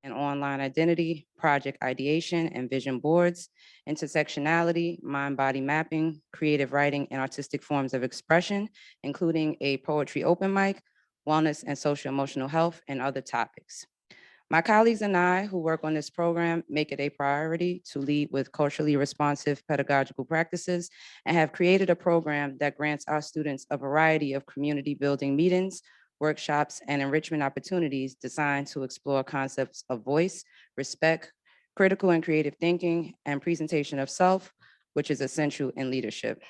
and online identity, project ideation and vision boards, intersectionality, mind-body mapping, creative writing, and artistic forms of expression, including a poetry open mic, wellness and social emotional health, and other topics. My colleagues and I who work on this program make it a priority to lead with culturally responsive pedagogical practices and have created a program that grants our students a variety of community building meetings, workshops, and enrichment opportunities designed to explore concepts of voice, respect, critical and creative thinking, and presentation of self, which is essential in leadership.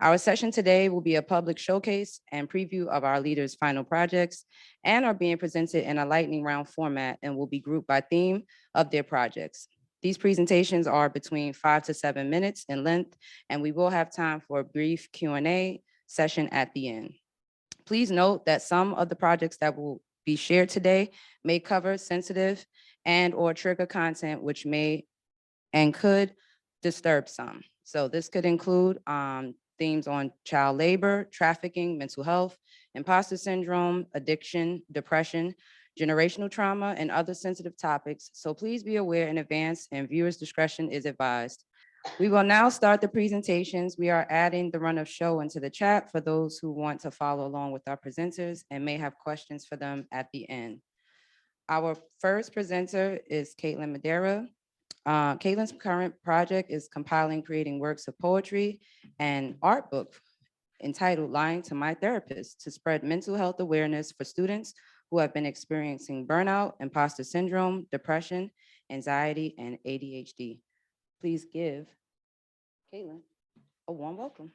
Our session today will be a public showcase and preview of our leaders' final projects and are being presented in a lightning round format and will be grouped by theme of their projects. These presentations are between 5 to 7 minutes in length, and we will have time for a brief Q&A session at the end. Please note that some of the projects that will be shared today may cover sensitive and/or trigger content which may and could disturb some. So this could include themes on child labor, trafficking, mental health, imposter syndrome, addiction, depression, generational trauma, and other sensitive topics. So please be aware in advance and viewers' discretion is advised. We will now start the presentations. We are adding the run of show into the chat for those who want to follow along with our presenters and may have questions for them at the end. Our first presenter is Katelyn Madera. Katelyn's current project is compiling creating works of poetry and art book entitled Lying to My Therapist to spread mental health awareness for students who have been experiencing burnout, imposter syndrome, depression, anxiety, and ADHD. Please give Katelyn a warm welcome.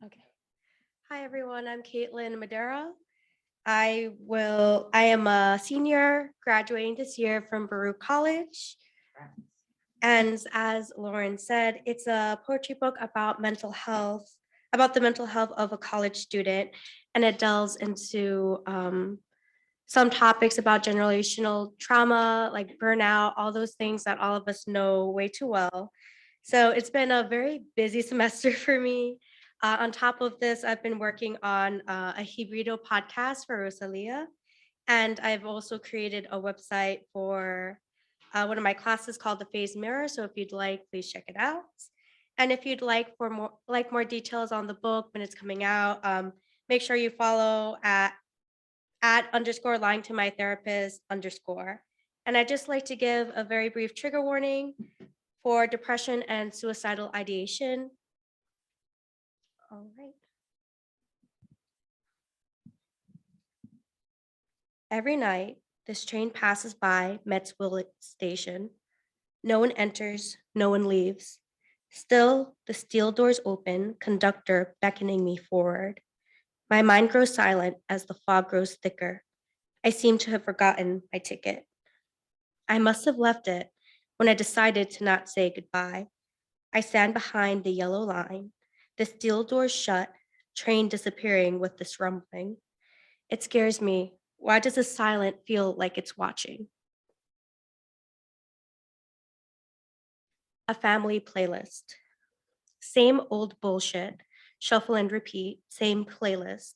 Okay. Hi, everyone. I'm Katelyn Madera. I am a senior graduating this year from Baruch College. And as Lauren said, it's a poetry book about mental health, about the mental health of a college student. And it delves into some topics about generational trauma, like burnout, all those things that all of us know way too well. So it's been a very busy semester for me. On top of this, I've been working on a Hebrew podcast for Rosalia. And I've also created a website for one of my classes called the Phase Mirror. So if you'd like, please check it out. And if you'd like more details on the book when it's coming out, make sure you follow at _ lying to my therapist _. And I'd just like to give a very brief trigger warning for depression and suicidal ideation. All right. Every night, this train passes by Met's Willett Station. No one enters, no one leaves. Still, the steel doors open, conductor beckoning me forward. My mind grows silent as the fog grows thicker. I seem to have forgotten my ticket. I must have left it when I decided to not say goodbye. I stand behind the yellow line, the steel doors shut, train disappearing with this rumbling. It scares me. Why does the silent feel like it's watching? A family playlist. Same old bullshit, shuffle and repeat, same playlist.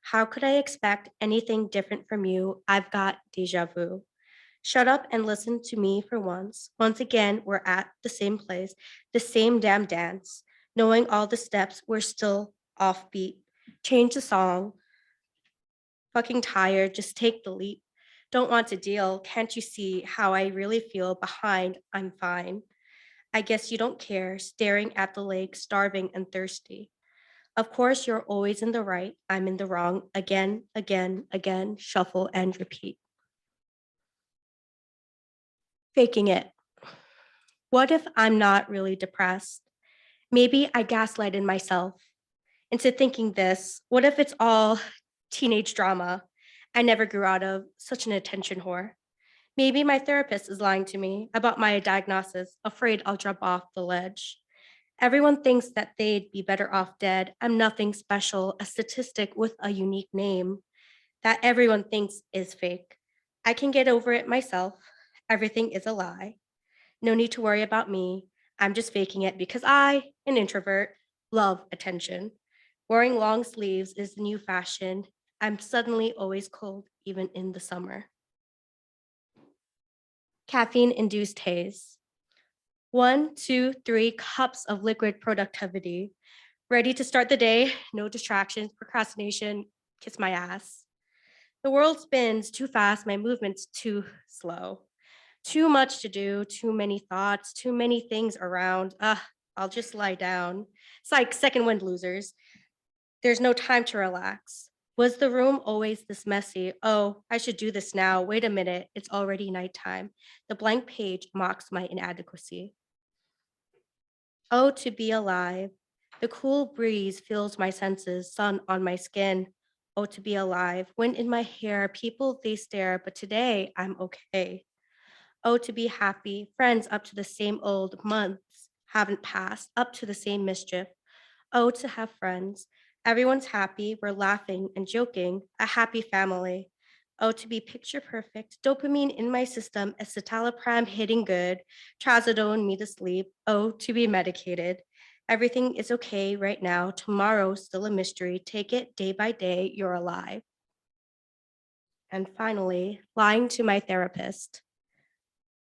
How could I expect anything different from you? I've got deja vu. Shut up and listen to me for once. Once again, we're at the same place, the same damn dance. Knowing all the steps, we're still offbeat. Change the song. Fucking tired, just take the leap. Don't want to deal. Can't you see how I really feel behind? I'm fine. I guess you don't care, staring at the lake, starving and thirsty. Of course, you're always in the right. I'm in the wrong. Again, again, again, shuffle and repeat. Faking it. What if I'm not really depressed? Maybe I gaslighted myself into thinking this. What if it's all teenage drama I never grew out of, such an attention whore? Maybe my therapist is lying to me about my diagnosis, afraid I'll drop off the ledge. Everyone thinks that they'd be better off dead. I'm nothing special, a statistic with a unique name that everyone thinks is fake. I can get over it myself. Everything is a lie. No need to worry about me. I'm just faking it because I, an introvert, love attention. Wearing long sleeves is the new fashion. I'm suddenly always cold, even in the summer. Caffeine-induced haze. 1, 2, 3 cups of liquid productivity. Ready to start the day, no distractions, procrastination, kiss my ass. The world spins too fast, my movement's too slow. Too much to do, too many thoughts, too many things around. I'll just lie down. It's like second wind losers. There's no time to relax. Was the room always this messy? Oh, I should do this now. Wait a minute, it's already nighttime. The blank page mocks my inadequacy. Oh, to be alive. The cool breeze fills my senses, sun on my skin. Oh, to be alive. Wind in my hair, people, they stare, but today I'm okay. Oh, to be happy. Friends up to the same old months haven't passed, up to the same mischief. Oh, to have friends. Everyone's happy, we're laughing and joking, a happy family. Oh, to be picture perfect, dopamine in my system, escitalopram hitting good, trazodone me to sleep. Oh, to be medicated. Everything is okay right now, tomorrow still a mystery, take it day by day, you're alive. And finally, lying to my therapist.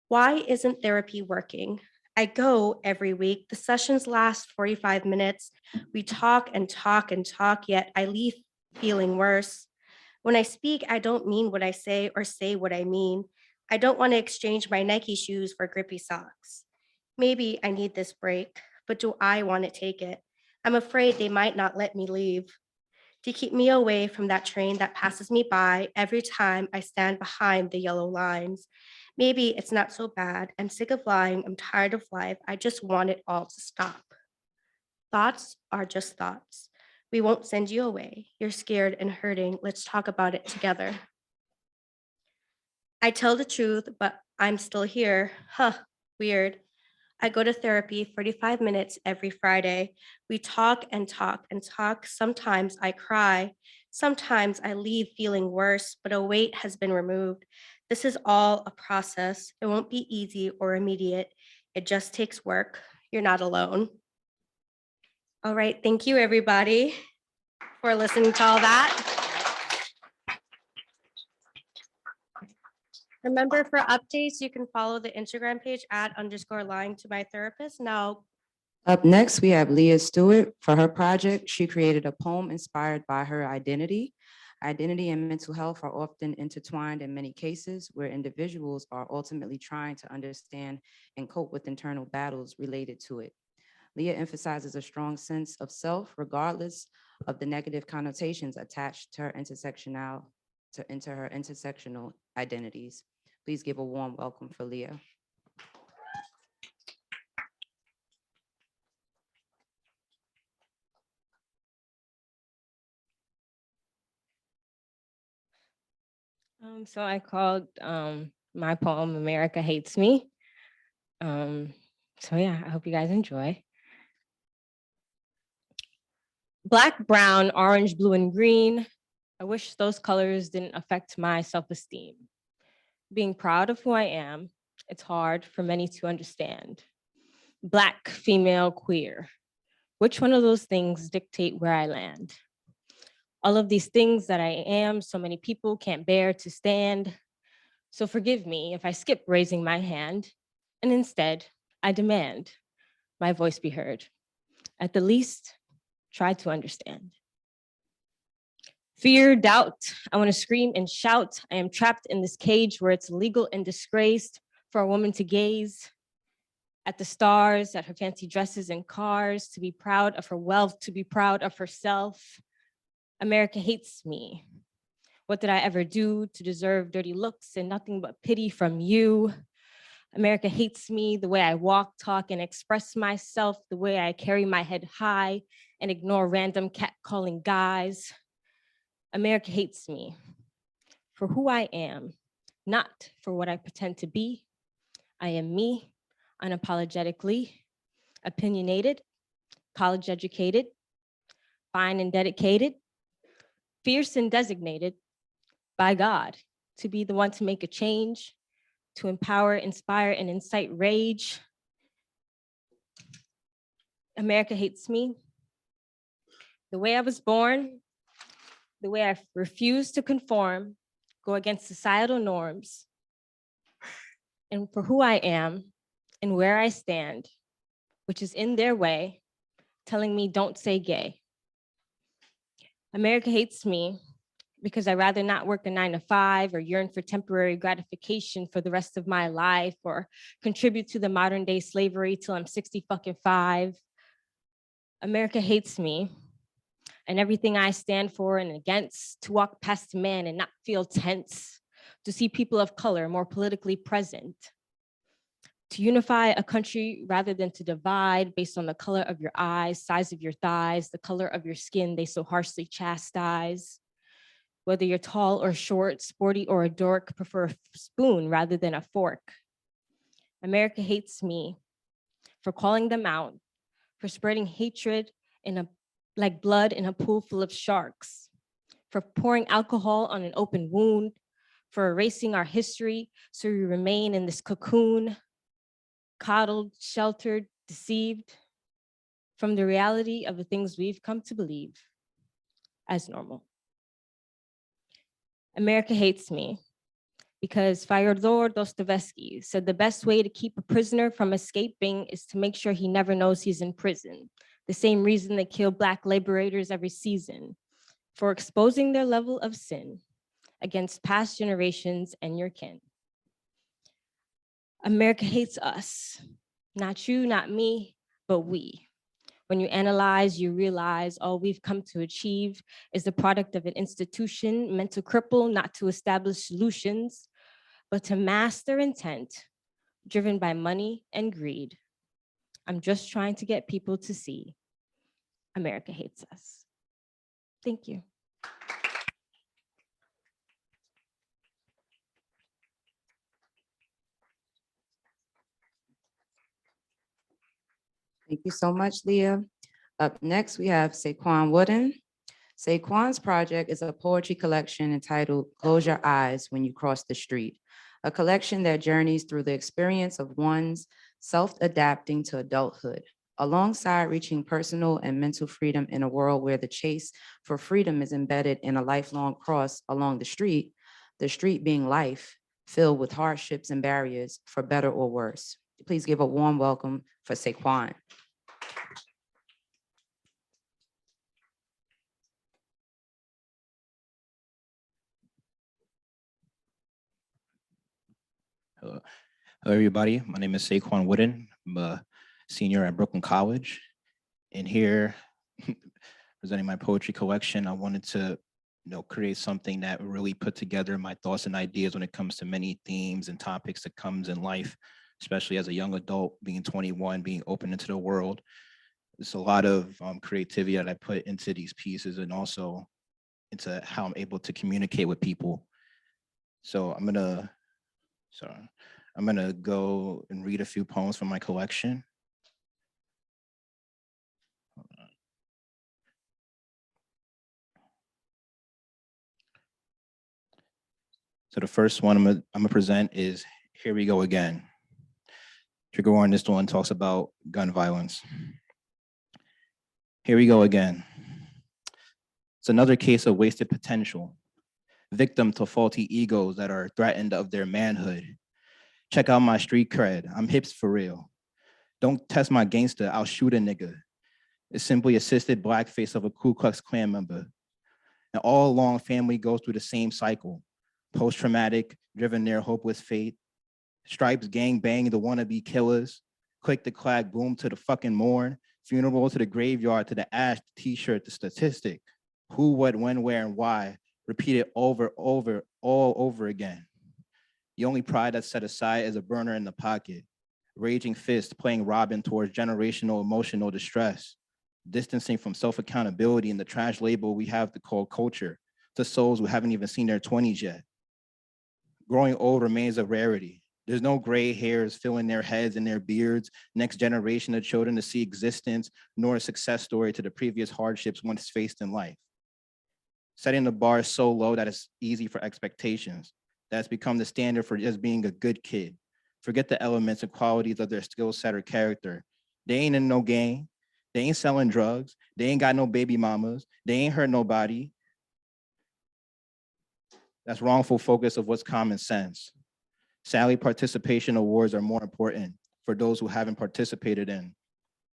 Why isn't therapy working? I go every week. The sessions last 45 minutes. We talk and talk and talk, yet I leave feeling worse. When I speak, I don't mean what I say or say what I mean. I don't want to exchange my Nike shoes for grippy socks. Maybe I need this break, but do I want to take it? I'm afraid they might not let me leave. To keep me away from that train that passes me by every time I stand behind the yellow lines. Maybe it's not so bad. I'm sick of lying. I'm tired of life. I just want it all to stop. Thoughts are just thoughts. We won't send you away. You're scared and hurting. Let's talk about it together. I tell the truth, but I'm still here. Weird. I go to therapy 45 minutes every Friday. We talk and talk and talk. Sometimes I cry. Sometimes I leave feeling worse, but a weight has been removed. This is all a process. It won't be easy or immediate. It just takes work. You're not alone. All right, thank you everybody for listening to all that. Remember, for updates, you can follow the Instagram page @_lying to my therapist. Now, Up next, we have Lia Stewart. For her project, she created a poem inspired by her identity. Identity and mental health are often intertwined in many cases where individuals are ultimately trying to understand and cope with internal battles related to it. Lia emphasizes a strong sense of self, regardless of the negative connotations attached to her intersectional identities. Please give a warm welcome for Lia. So I called my poem America Hates Me. So yeah, I hope you guys enjoy. Black, brown, orange, blue, and green. I wish those colors didn't affect my self-esteem. Being proud of who I am, it's hard for many to understand. Black, female, queer. Which one of those things dictate where I land? All of these things that I am, so many people can't bear to stand. So forgive me if I skip raising my hand, and instead, I demand my voice be heard. At the least, try to understand. Fear, doubt, I want to scream and shout. I am trapped in this cage where it's illegal and disgraced for a woman to gaze at the stars, at her fancy dresses and cars, to be proud of her wealth, to be proud of herself. America hates me. What did I ever do to deserve dirty looks and nothing but pity from you? America hates me, the way I walk, talk, and express myself, the way I carry my head high and ignore random catcalling guys. America hates me for who I am, not for what I pretend to be. I am me, unapologetically, opinionated, college educated, fine and dedicated, fierce and designated by God to be the one to make a change, to empower, inspire, and incite rage. America hates me. The way I was born, the way I refuse to conform, go against societal norms, and for who I am and where I stand, which is in their way, telling me don't say gay. America hates me because I'd rather not work a 9-to-5 or yearn for temporary gratification for the rest of my life or contribute to the modern day slavery till I'm 60-fucking-5. America hates me and everything I stand for and against, to walk past men and not feel tense, to see people of color more politically present, to unify a country rather than to divide based on the color of your eyes, size of your thighs, the color of your skin they so harshly chastise. Whether you're tall or short, sporty or a dork, prefer a spoon rather than a fork. America hates me for calling them out, for spreading hatred like blood in a pool full of sharks, for pouring alcohol on an open wound, for erasing our history so we remain in this cocoon, coddled, sheltered, deceived from the reality of the things we've come to believe as normal. America hates me because Fyodor Dostoevsky said the best way to keep a prisoner from escaping is to make sure he never knows he's in prison. The same reason they kill Black liberators every season, for exposing their level of sin against past generations and your kin. America hates us, not you, not me, but we. When you analyze, you realize all we've come to achieve is the product of an institution meant to cripple, not to establish solutions, but to master intent, driven by money and greed. I'm just trying to get people to see America hates us. Thank you. Thank you so much, Lia. Up next, we have Sayquan Wooden. Sayquan's project is a poetry collection entitled Close Your Eyes When You Cross the Street, a collection that journeys through the experience of one's self-adapting to adulthood, alongside reaching personal and mental freedom in a world where the chase for freedom is embedded in a lifelong cross along the street being life, filled with hardships and barriers for better or worse. Please give a warm welcome for Sayquan. Hello, everybody. My name is Sayquan Wooden. I'm a senior at Brooklyn College. And here, presenting my poetry collection, I wanted to create something that really put together my thoughts and ideas when it comes to many themes and topics that comes in life, especially as a young adult, being 21, being open into the world. There's a lot of creativity that I put into these pieces and also into how I'm able to communicate with people. So I'm gonna go and read a few poems from my collection. So the first one I'm gonna present is Here We Go Again. Trigger warning, this one talks about gun violence. Here we go again. It's another case of wasted potential, victim to faulty egos that are threatened of their manhood. Check out my street cred, I'm hips for real. Don't test my gangster, I'll shoot a nigga. It's simply assisted blackface of a Ku Klux Klan member. And all along, family goes through the same cycle. Post-traumatic, driven near hopeless fate. Stripes gang bang the wannabe killers. Click the clack, boom to the fucking morn. Funeral to the graveyard, to the ash, the t-shirt, the statistic. Who, what, when, where, and why. Repeat it all over again. The only pride that's set aside is a burner in the pocket. Raging fist playing Robin towards generational emotional distress. Distancing from self-accountability and the trash label we have to call culture to souls who haven't even seen their 20s yet. Growing old remains a rarity. There's no gray hairs filling their heads and their beards, next generation of children to see existence, nor a success story to the previous hardships once faced in life. Setting the bar so low that it's easy for expectations. that's become the standard for just being a good kid. Forget the elements and qualities of their skill set or character. They ain't in no gang. They ain't selling drugs. They ain't got no baby mamas. They ain't hurt nobody. That's wrongful focus of what's common sense. Sadly, participation awards are more important for those who haven't participated in,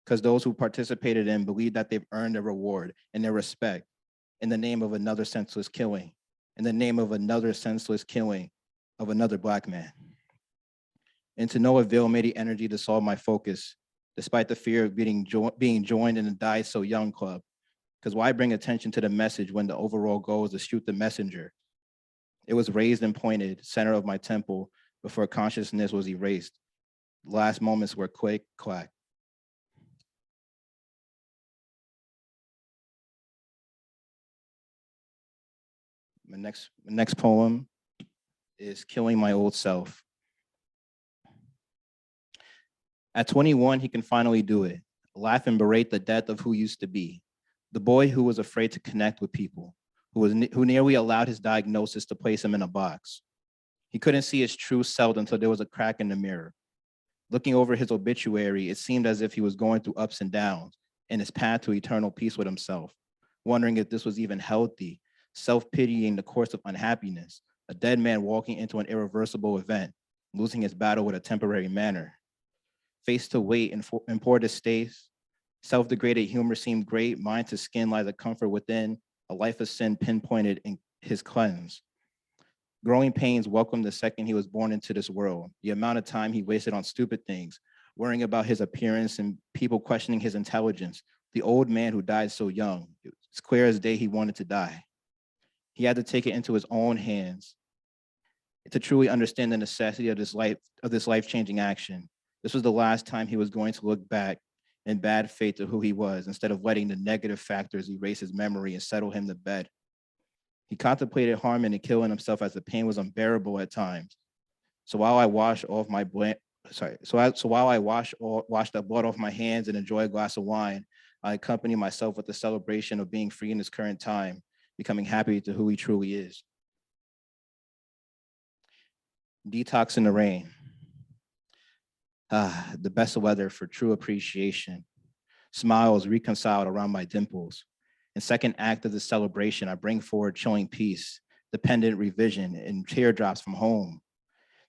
because those who participated in believe that they've earned a reward and their respect in the name of another senseless killing, in the name of another senseless killing of another Black man. And to no avail may the energy to solve my focus, despite the fear of being joined in the Die So Young club. Because why bring attention to the message when the overall goal is to shoot the messenger? It was raised and pointed, center of my temple, before consciousness was erased. Last moments were quick, clack. My next poem is Killing My Old Self. At 21, he can finally do it. Laugh and berate the death of who used to be. The boy who was afraid to connect with people, who nearly allowed his diagnosis to place him in a box. He couldn't see his true self until there was a crack in the mirror. Looking over his obituary, it seemed as if he was going through ups and downs in his path to eternal peace with himself, wondering if this was even healthy, self-pitying the course of unhappiness, a dead man walking into an irreversible event, losing his battle with a temporary manner. Face to weight and poor distaste, self-degraded humor seemed great, mind to skin lies a comfort within, a life of sin pinpointed in his cleanse. Growing pains welcomed the second he was born into this world, the amount of time he wasted on stupid things, worrying about his appearance and people questioning his intelligence. The old man who died so young, it's clear as day he wanted to die. He had to take it into his own hands to truly understand the necessity of this life-changing action. This was the last time he was going to look back in bad faith to who he was, instead of letting the negative factors erase his memory and settle him to bed. He contemplated harming and killing himself as the pain was unbearable at times. So while I wash the blood off my hands and enjoy a glass of wine, I accompany myself with the celebration of being free in this current time, becoming happy to who he truly is. Detox in the rain. The best weather for true appreciation. Smiles reconciled around my dimples. In second act of the celebration, I bring forward showing peace, dependent revision, and teardrops from home.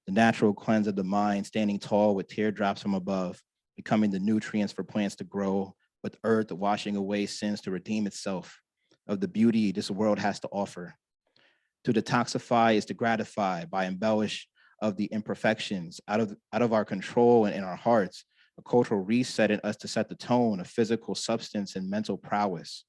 The natural cleanse of the mind, standing tall with teardrops from above, becoming the nutrients for plants to grow, with earth washing away sins to redeem itself of the beauty this world has to offer. To detoxify is to gratify by embellish of the imperfections out of our control and in our hearts, a cultural reset in us to set the tone of physical substance and mental prowess.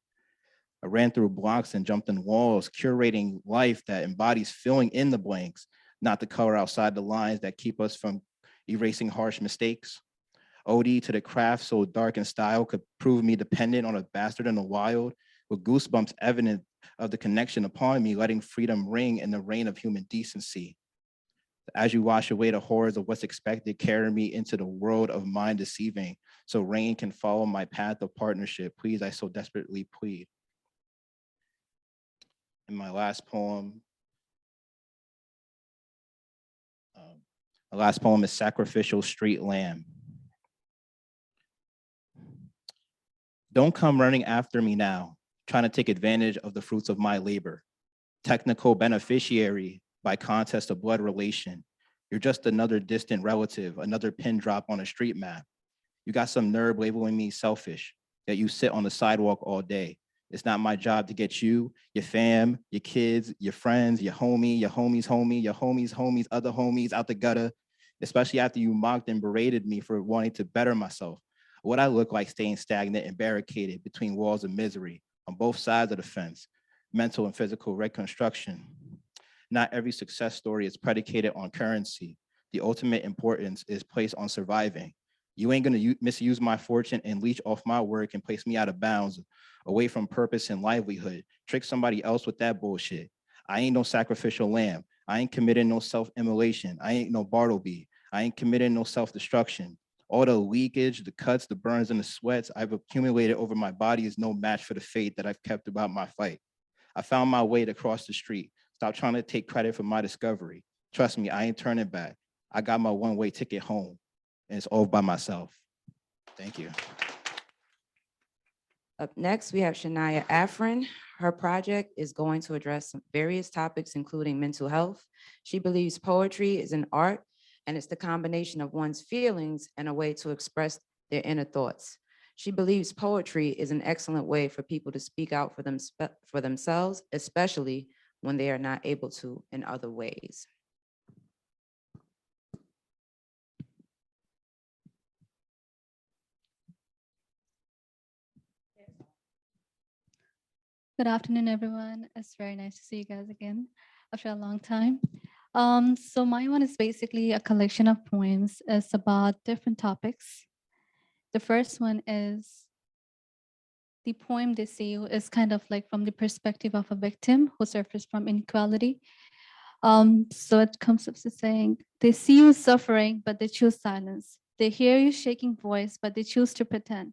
I ran through blocks and jumped in walls, curating life that embodies filling in the blanks, not the color outside the lines that keep us from erasing harsh mistakes. Ode to the craft so dark in style could prove me dependent on a bastard in the wild, with goosebumps evident of the connection upon me, letting freedom ring in the reign of human decency. As you wash away the horrors of what's expected, carry me into the world of mind deceiving, so rain can follow my path of partnership. Please, I so desperately plead. And my last poem is Sacrificial Street Lamb. Don't come running after me now, trying to take advantage of the fruits of my labor. Technical beneficiary by contest of blood relation. You're just another distant relative, another pin drop on a street map. You got some nerve labeling me selfish, yet you sit on the sidewalk all day. It's not my job to get you, your fam, your kids, your friends, your homie, your homie's homie, your homie's homies, other homies out the gutter, especially after you mocked and berated me for wanting to better myself. What I look like staying stagnant and barricaded between walls of misery on both sides of the fence, mental and physical reconstruction. Not every success story is predicated on currency. The ultimate importance is placed on surviving. You ain't gonna misuse my fortune and leech off my work and place me out of bounds, away from purpose and livelihood. Trick somebody else with that bullshit. I ain't no sacrificial lamb. I ain't committing no self-immolation. I ain't no Bartleby. I ain't committing no self-destruction. All the leakage, the cuts, the burns, and the sweats I've accumulated over my body is no match for the faith that I've kept about my fight. I found my way to cross the street. Stop trying to take credit for my discovery. Trust me, I ain't turning back. I got my one-way ticket home, and it's all by myself. Thank you. Up next, we have Shehnija Afrin. Her project is going to address some various topics, including mental health. She believes poetry is an art, and it's the combination of one's feelings and a way to express their inner thoughts. She believes poetry is an excellent way for people to speak out for themselves, especially when they are not able to in other ways. Good afternoon, everyone. It's very nice to see you guys again after a long time. So my one is basically a collection of poems. It's about different topics. The first one is the poem they see is kind of like from the perspective of a victim who suffers from inequality. So it comes up to saying, they see you suffering, but they choose silence. They hear you shaking voice, but they choose to pretend.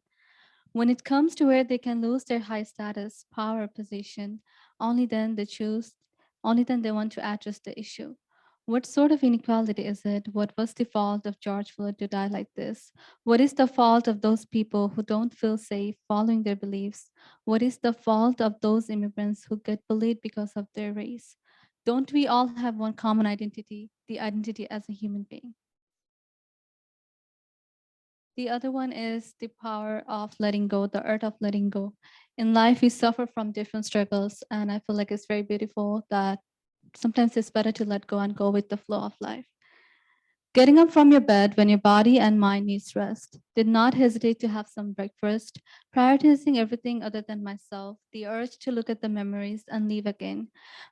When it comes to where they can lose their high status, power, position, only then they want to address the issue. What sort of inequality is it? What was the fault of George Floyd to die like this? What is the fault of those people who don't feel safe following their beliefs? What is the fault of those immigrants who get bullied because of their race? Don't we all have one common identity, the identity as a human being? The other one is the power of letting go, the art of letting go. In life, we suffer from different struggles, and I feel like it's very beautiful that sometimes it's better to let go and go with the flow of life. Getting up from your bed when your body and mind needs rest. Did not hesitate to have some breakfast, prioritizing everything other than myself, the urge to look at the memories and leave again.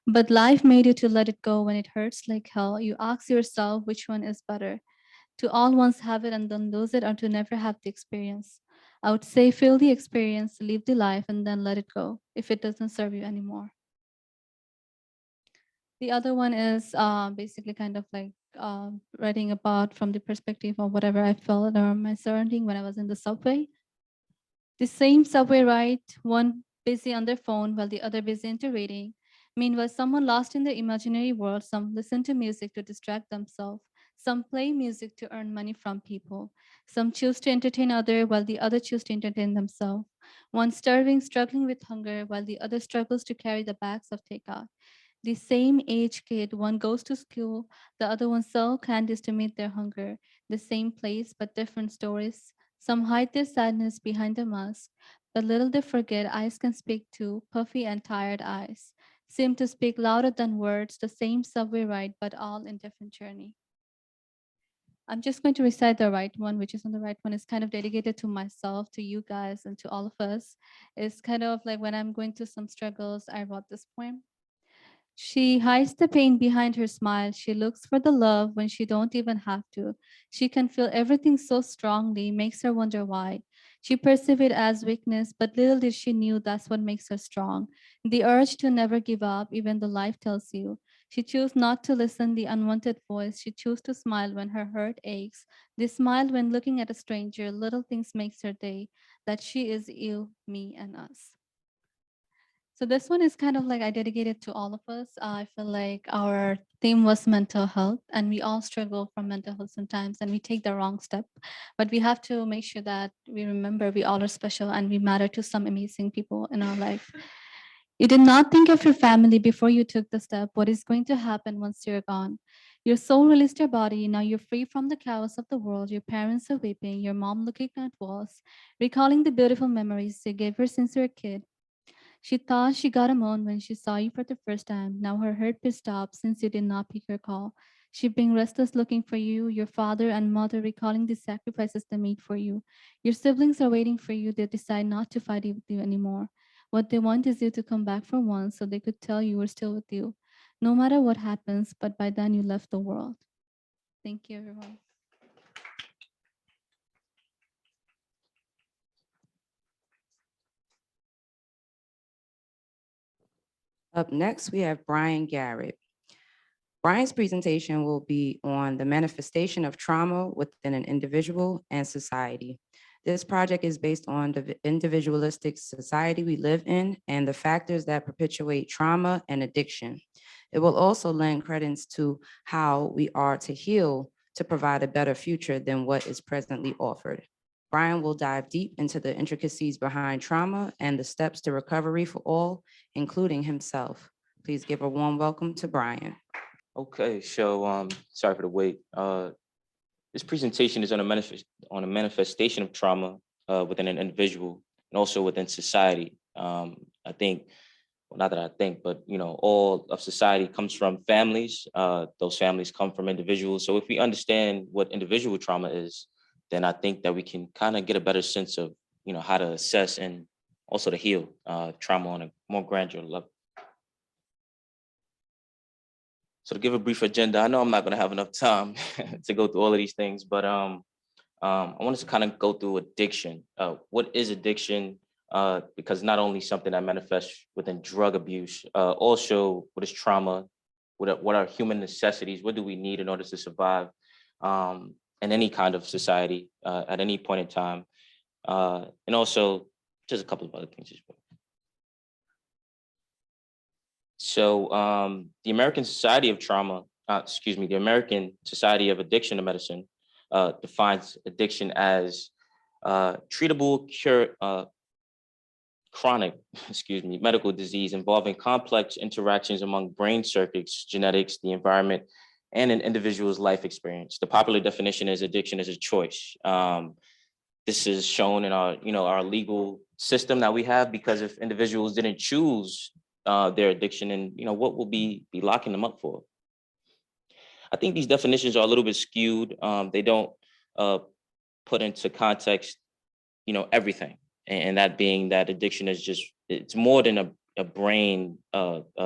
But life made you to let it go when it hurts like hell. You ask yourself which one is better, to all once have it and then lose it, or to never have the experience. I would say feel the experience, live the life, and then let it go if it doesn't serve you anymore. The other one is basically kind of like writing about from the perspective of whatever I felt or my surrounding when I was in the subway. The same subway ride, one busy on their phone while the other busy into reading. Meanwhile, someone lost in their imaginary world, some listen to music to distract themselves. Some play music to earn money from people. Some choose to entertain others while the other choose to entertain themselves. One starving, struggling with hunger, while the other struggles to carry the bags of takeout. The same age kid, one goes to school, the other one sells candies to meet their hunger. The same place, but different stories. Some hide their sadness behind a mask, but little they forget eyes can speak too, puffy and tired eyes. Seem to speak louder than words, the same subway ride, but all in different journey. I'm just going to recite the right one, which is on the right one. It's kind of dedicated to myself, to you guys, and to all of us. It's kind of like when I'm going through some struggles, I wrote this poem. She hides the pain behind her smile. She looks for the love when she don't even have to. She can feel everything so strongly, makes her wonder why. She perceives it as weakness, but little did she knew that's what makes her strong. The urge to never give up, even though life tells you. She chose not to listen the unwanted voice. She chose to smile when her heart aches. The smile when looking at a stranger, little things makes her day, that she is you, me, and us. So this one is kind of like I dedicated to all of us. I feel like our theme was mental health, and we all struggle from mental health sometimes, and we take the wrong step. But we have to make sure that we remember we all are special and we matter to some amazing people in our life. You did not think of your family before you took the step. What is going to happen once you're gone? Your soul released your body. Now you're free from the chaos of the world. Your parents are weeping. Your mom looking at walls, recalling the beautiful memories you gave her since you were a kid. She thought she got a moan when she saw you for the first time. Now her heartbeat stopped since you did not pick her call. She being restless looking for you, your father and mother recalling the sacrifices they made for you. Your siblings are waiting for you. They decide not to fight with you anymore. What they want is you to come back for once so they could tell you we're still with you. No matter what happens, but by then you left the world. Thank you, everyone. Up next, we have Brian Garrett. Brian's presentation will be on the manifestation of trauma within an individual and society. This project is based on the individualistic society we live in and the factors that perpetuate trauma and addiction. It will also lend credence to how we are to heal to provide a better future than what is presently offered. Brian will dive deep into the intricacies behind trauma and the steps to recovery for all, including himself. Please give a warm welcome to Brian. Okay, so sorry for the wait. This presentation is on a manifestation of trauma within an individual and also within society. I think, well, not that I think, but all of society comes from families. Those families come from individuals. So if we understand what individual trauma is, then I think that we can kind of get a better sense of how to assess and also to heal trauma on a more granular level. So to give a brief agenda, I know I'm not going to have enough time to go through all of these things, but I want us to kind of go through addiction. What is addiction? Because not only something that manifests within drug abuse, also what is trauma? What are human necessities? What do we need in order to survive in any kind of society at any point in time? And also just a couple of other things as well. So the American Society of Trauma, the American Society of Addiction to Medicine defines addiction as treatable, chronic, medical disease involving complex interactions among brain circuits, genetics, the environment, and an individual's life experience. The popular definition is addiction is a choice. This is shown in our legal system that we have, because if individuals didn't choose their addiction, and what will be locking them up for? I think these definitions are a little bit skewed. They don't put into context, everything, and that being that addiction is it's more than a brain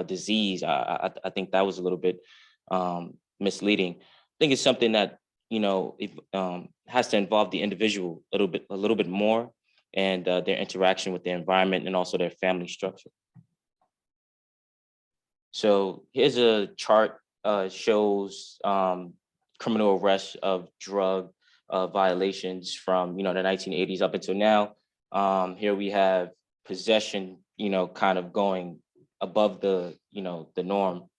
disease. I think that was a little bit misleading. I think it's something that it has to involve the individual a little bit more, and their interaction with their environment and also their family structure. So here's a chart, shows criminal arrests of drug violations from the 1980s up until now. Here we have possession, kind of going above the norm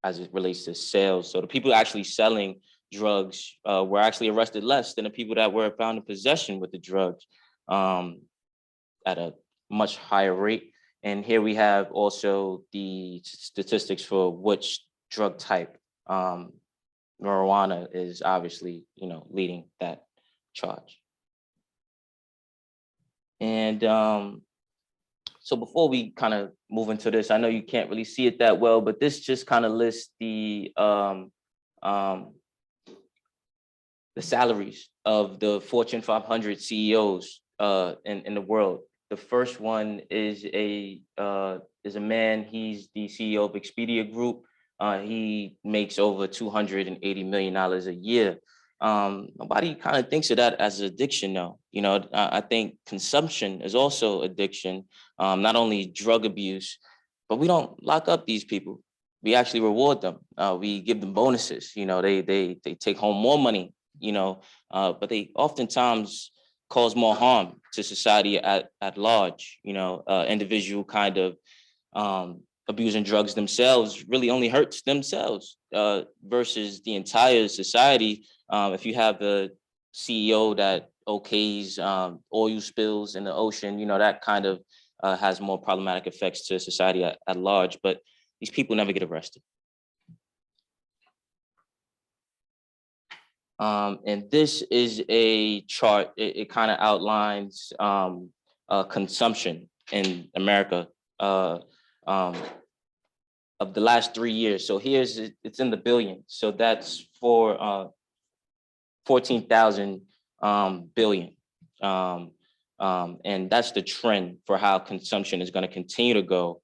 as it relates to sales. So the people actually selling drugs were actually arrested less than the people that were found in possession with the drugs at a much higher rate. And here we have also the statistics for which drug type. Marijuana is obviously, leading that charge. And so before we kind of move into this, I know you can't really see it that well, but this just kind of lists the salaries of the Fortune 500 CEOs in the world. The first one is a man. He's the CEO of Expedia Group. He makes over $280 million a year. Nobody kind of thinks of that as addiction, though. I think consumption is also addiction, not only drug abuse, but we don't lock up these people. We actually reward them. We give them bonuses. They take home more money. But they oftentimes cause more harm to society at large. Individual kind of abusing drugs themselves really only hurts themselves versus the entire society. If you have a CEO that okays oil spills in the ocean, that kind of has more problematic effects to society at large. But these people never get arrested. And this is a chart. It kind of outlines consumption in America of the last 3 years. So it's in the billions. So that's for 14,000 billion. And that's the trend for how consumption is going to continue to go.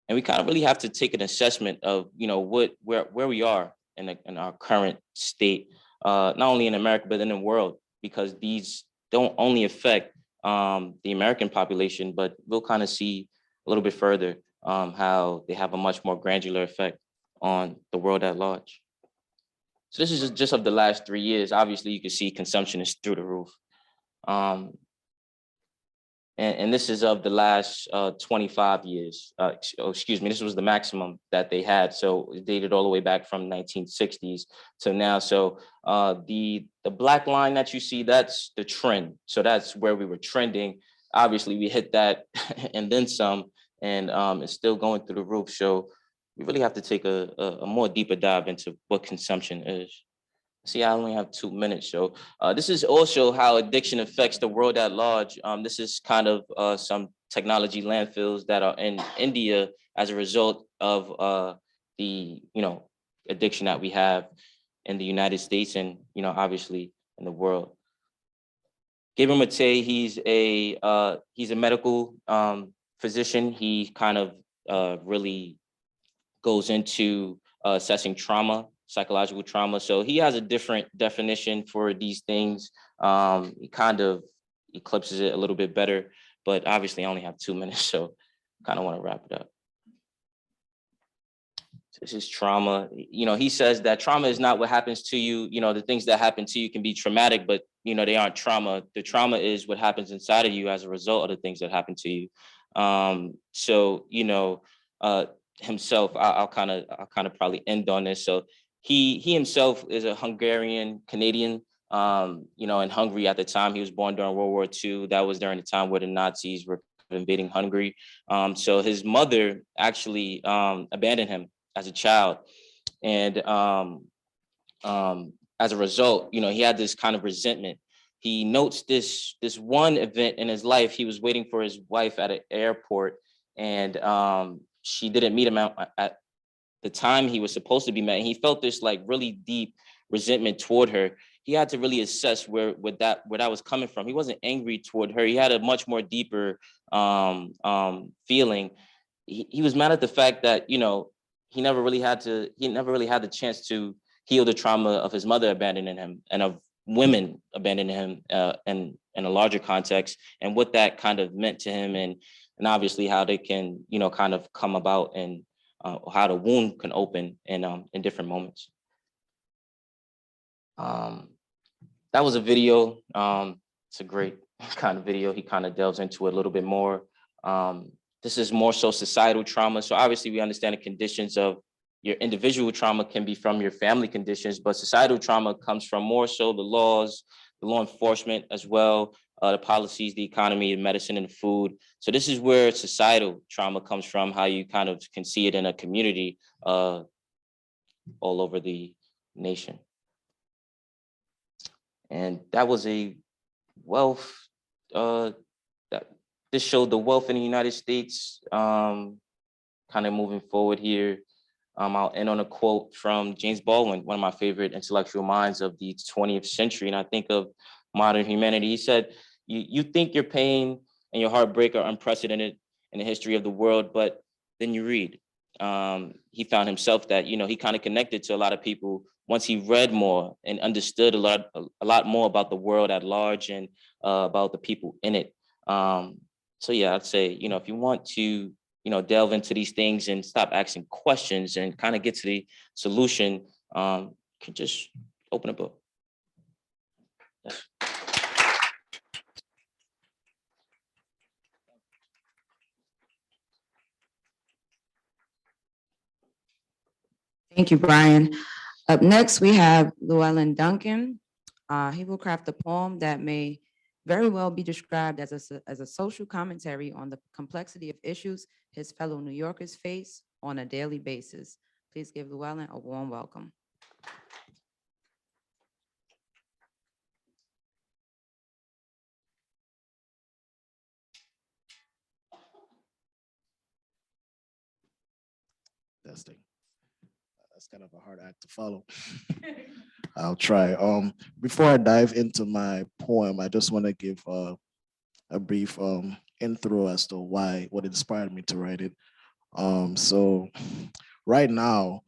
And we kind of really have to take an assessment of where we are in our current state. Not only in America, but in the world, because these don't only affect the American population, but we'll kind of see a little bit further how they have a much more granular effect on the world at large. So this is just of the last 3 years. Obviously, you can see consumption is through the roof. And and this is of the last 25 years. Excuse me, this was the maximum that they had. So it dated all the way back from 1960s to now. So the black line that you see, that's the trend. So that's where we were trending. Obviously, we hit that and then some, and it's still going through the roof. So we really have to take a more deeper dive into what consumption is. See, I only have 2 minutes. So this is also how addiction affects the world at large. This is kind of some technology landfills that are in India as a result of the, addiction that we have in the United States and, obviously in the world. Gabriel Mate, he's a medical physician. He kind of really goes into assessing trauma, psychological trauma. So he has a different definition for these things. He kind of eclipses it a little bit better, but obviously I only have 2 minutes, so kind of want to wrap it up. This is trauma. He says that trauma is not what happens to you. The things that happen to you can be traumatic, but they aren't trauma. The trauma is what happens inside of you as a result of the things that happen to you. Himself, I'll kind of probably end on this. So he himself is a Hungarian Canadian, in Hungary at the time. He was born during World War II. That was during the time where the Nazis were invading Hungary. So his mother actually abandoned him as a child. And as a result, he had this kind of resentment. He notes this one event in his life. He was waiting for his wife at an airport, and she didn't meet him at the time he was supposed to be met. And he felt this like really deep resentment toward her. He had to really assess where that was coming from. He wasn't angry toward her. He had a much more deeper feeling. He was mad at the fact that, he never really had the chance to heal the trauma of his mother abandoning him and of women abandoning him in a larger context, and what that kind of meant to him, and obviously how they can, kind of come about, and how the wound can open in different moments. That was a video. It's a great kind of video. He kind of delves into it a little bit more. This is more so societal trauma. So obviously we understand the conditions of your individual trauma can be from your family conditions, but societal trauma comes from more so the laws, the law enforcement as well, the policies, the economy, the medicine, and the food. So this is where societal trauma comes from, how you kind of can see it in a community all over the nation. And that was a wealth, this showed the wealth in the United States, kind of moving forward here. I'll end on a quote from James Baldwin, one of my favorite intellectual minds of the 20th century. And I think of modern humanity. He said, you think your pain and your heartbreak are unprecedented in the history of the world, but then you read. He found himself that, he kind of connected to a lot of people once he read more and understood a lot more about the world at large and about the people in it. So yeah, I'd say, if you want to, delve into these things and stop asking questions and kind of get to the solution, you can just open a book. Yes. Thank you, Brian. Up next, we have Llewellyn Duncan. He will craft a poem that may very well be described as a social commentary on the complexity of issues his fellow New Yorkers face on a daily basis. Please give Llewellyn a warm welcome. Testing. That's kind of a hard act to follow. I'll try. Before I dive into my poem, I just want to give a brief intro as to what inspired me to write it. So right now,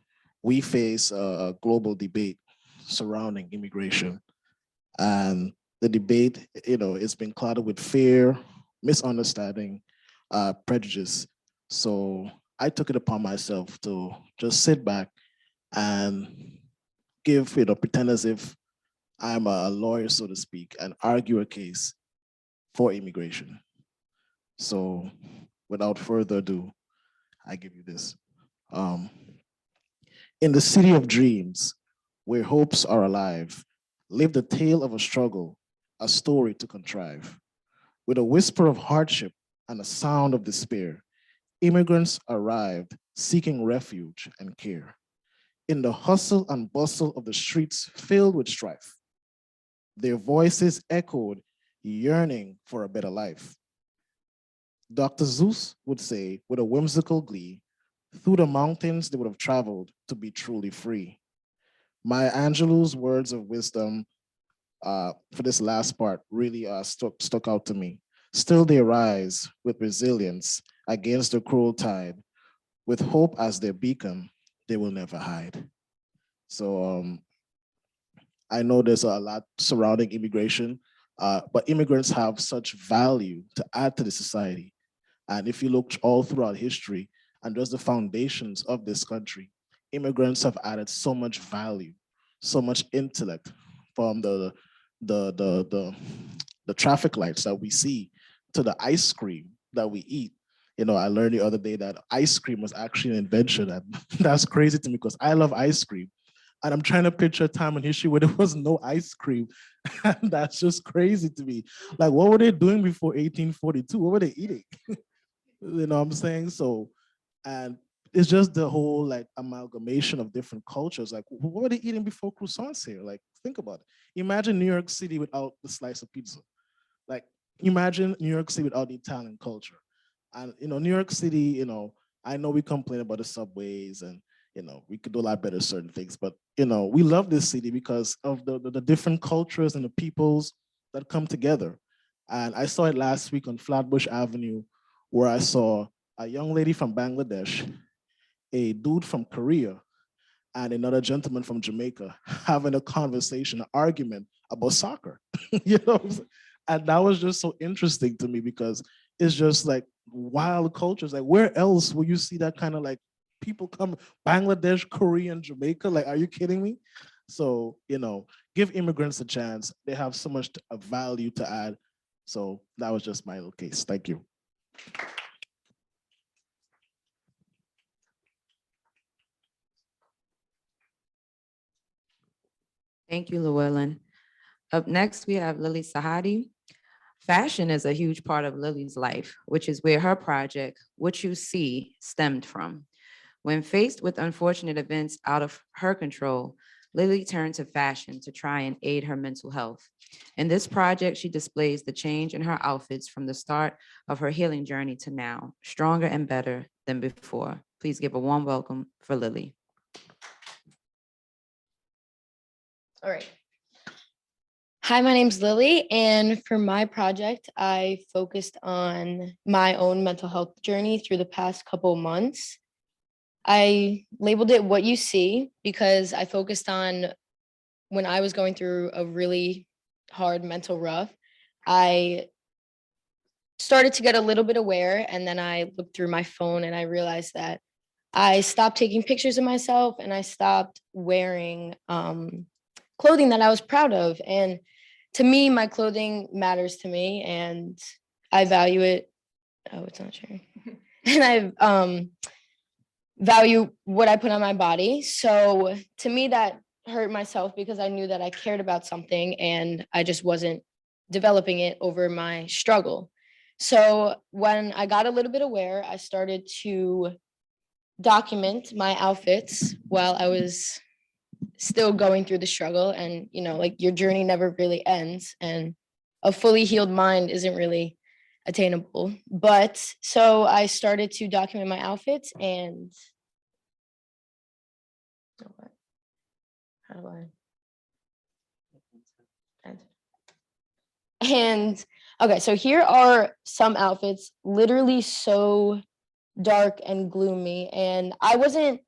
we face a global debate surrounding immigration. And the debate, it's been clouded with fear, misunderstanding, prejudice. So I took it upon myself to just sit back and give, pretend as if I'm a lawyer, so to speak, and argue a case for immigration. So without further ado, I give you this. In the city of dreams, where hopes are alive, live the tale of a struggle, a story to contrive. With a whisper of hardship and a sound of despair, immigrants arrived seeking refuge and care. In the hustle and bustle of the streets filled with strife, their voices echoed, yearning for a better life. Dr. Zeus would say, with a whimsical glee, through the mountains they would have traveled to be truly free. Maya Angelou's words of wisdom for this last part really stuck out to me. Still they rise with resilience against the cruel tide. With hope as their beacon, they will never hide. So I know there's a lot surrounding immigration, but immigrants have such value to add to the society. And if you look all throughout history and just the foundations of this country, immigrants have added so much value, so much intellect, from the traffic lights that we see to the ice cream that we eat. You know, I learned the other day that ice cream was actually an invention, and that's crazy to me because I love ice cream. And I'm trying to picture a time in history where there was no ice cream. And that's just crazy to me. Like, what were they doing before 1842? What were they eating? You know what I'm saying? So, and it's just the whole like amalgamation of different cultures. Like, what were they eating before croissants here? Like, think about it. Imagine New York City without the slice of pizza. Like, imagine New York City without the Italian culture. And, you know, New York City, you know, I know we complain about the subways and, you know, we could do a lot better certain things, but, you know, we love this city because of the different cultures and the peoples that come together. And I saw it last week on Flatbush Avenue, where I saw a young lady from Bangladesh, a dude from Korea, and another gentleman from Jamaica having a conversation, an argument about soccer. You know what I'm saying? And that was just so interesting to me because it's just like wild cultures. Like, where else will you see that kind of like people come, Bangladesh, Korean, Jamaica? Like, are you kidding me? So, you know, give immigrants a chance. They have so much value to add. So that was just my little case. Thank you. Thank you, Llewellyn. Up next, we have Lily Sahadi. Fashion is a huge part of Lily's life, which is where her project, What You See, stemmed from. When faced with unfortunate events out of her control, Lily turned to fashion to try and aid her mental health. In this project, she displays the change in her outfits from the start of her healing journey to now, stronger and better than before. Please give a warm welcome for Lily. All right. Hi, my name's Lily, and for my project, I focused on my own mental health journey through the past couple months. I labeled it What You See because I focused on when I was going through a really hard mental rough. I started to get a little bit aware, and then I looked through my phone and I realized that I stopped taking pictures of myself and I stopped wearing clothing that I was proud of. And to me, my clothing matters to me and I value it. Oh, it's not sharing. And I value what I put on my body. So to me, that hurt myself because I knew that I cared about something and I just wasn't developing it over my struggle. So when I got a little bit aware, I started to document my outfits while I was still going through the struggle. And, you know, like your journey never really ends and a fully healed mind isn't really attainable. But so I started to document my outfits and how do I? And okay, so here are some outfits, literally so dark and gloomy. And I wanted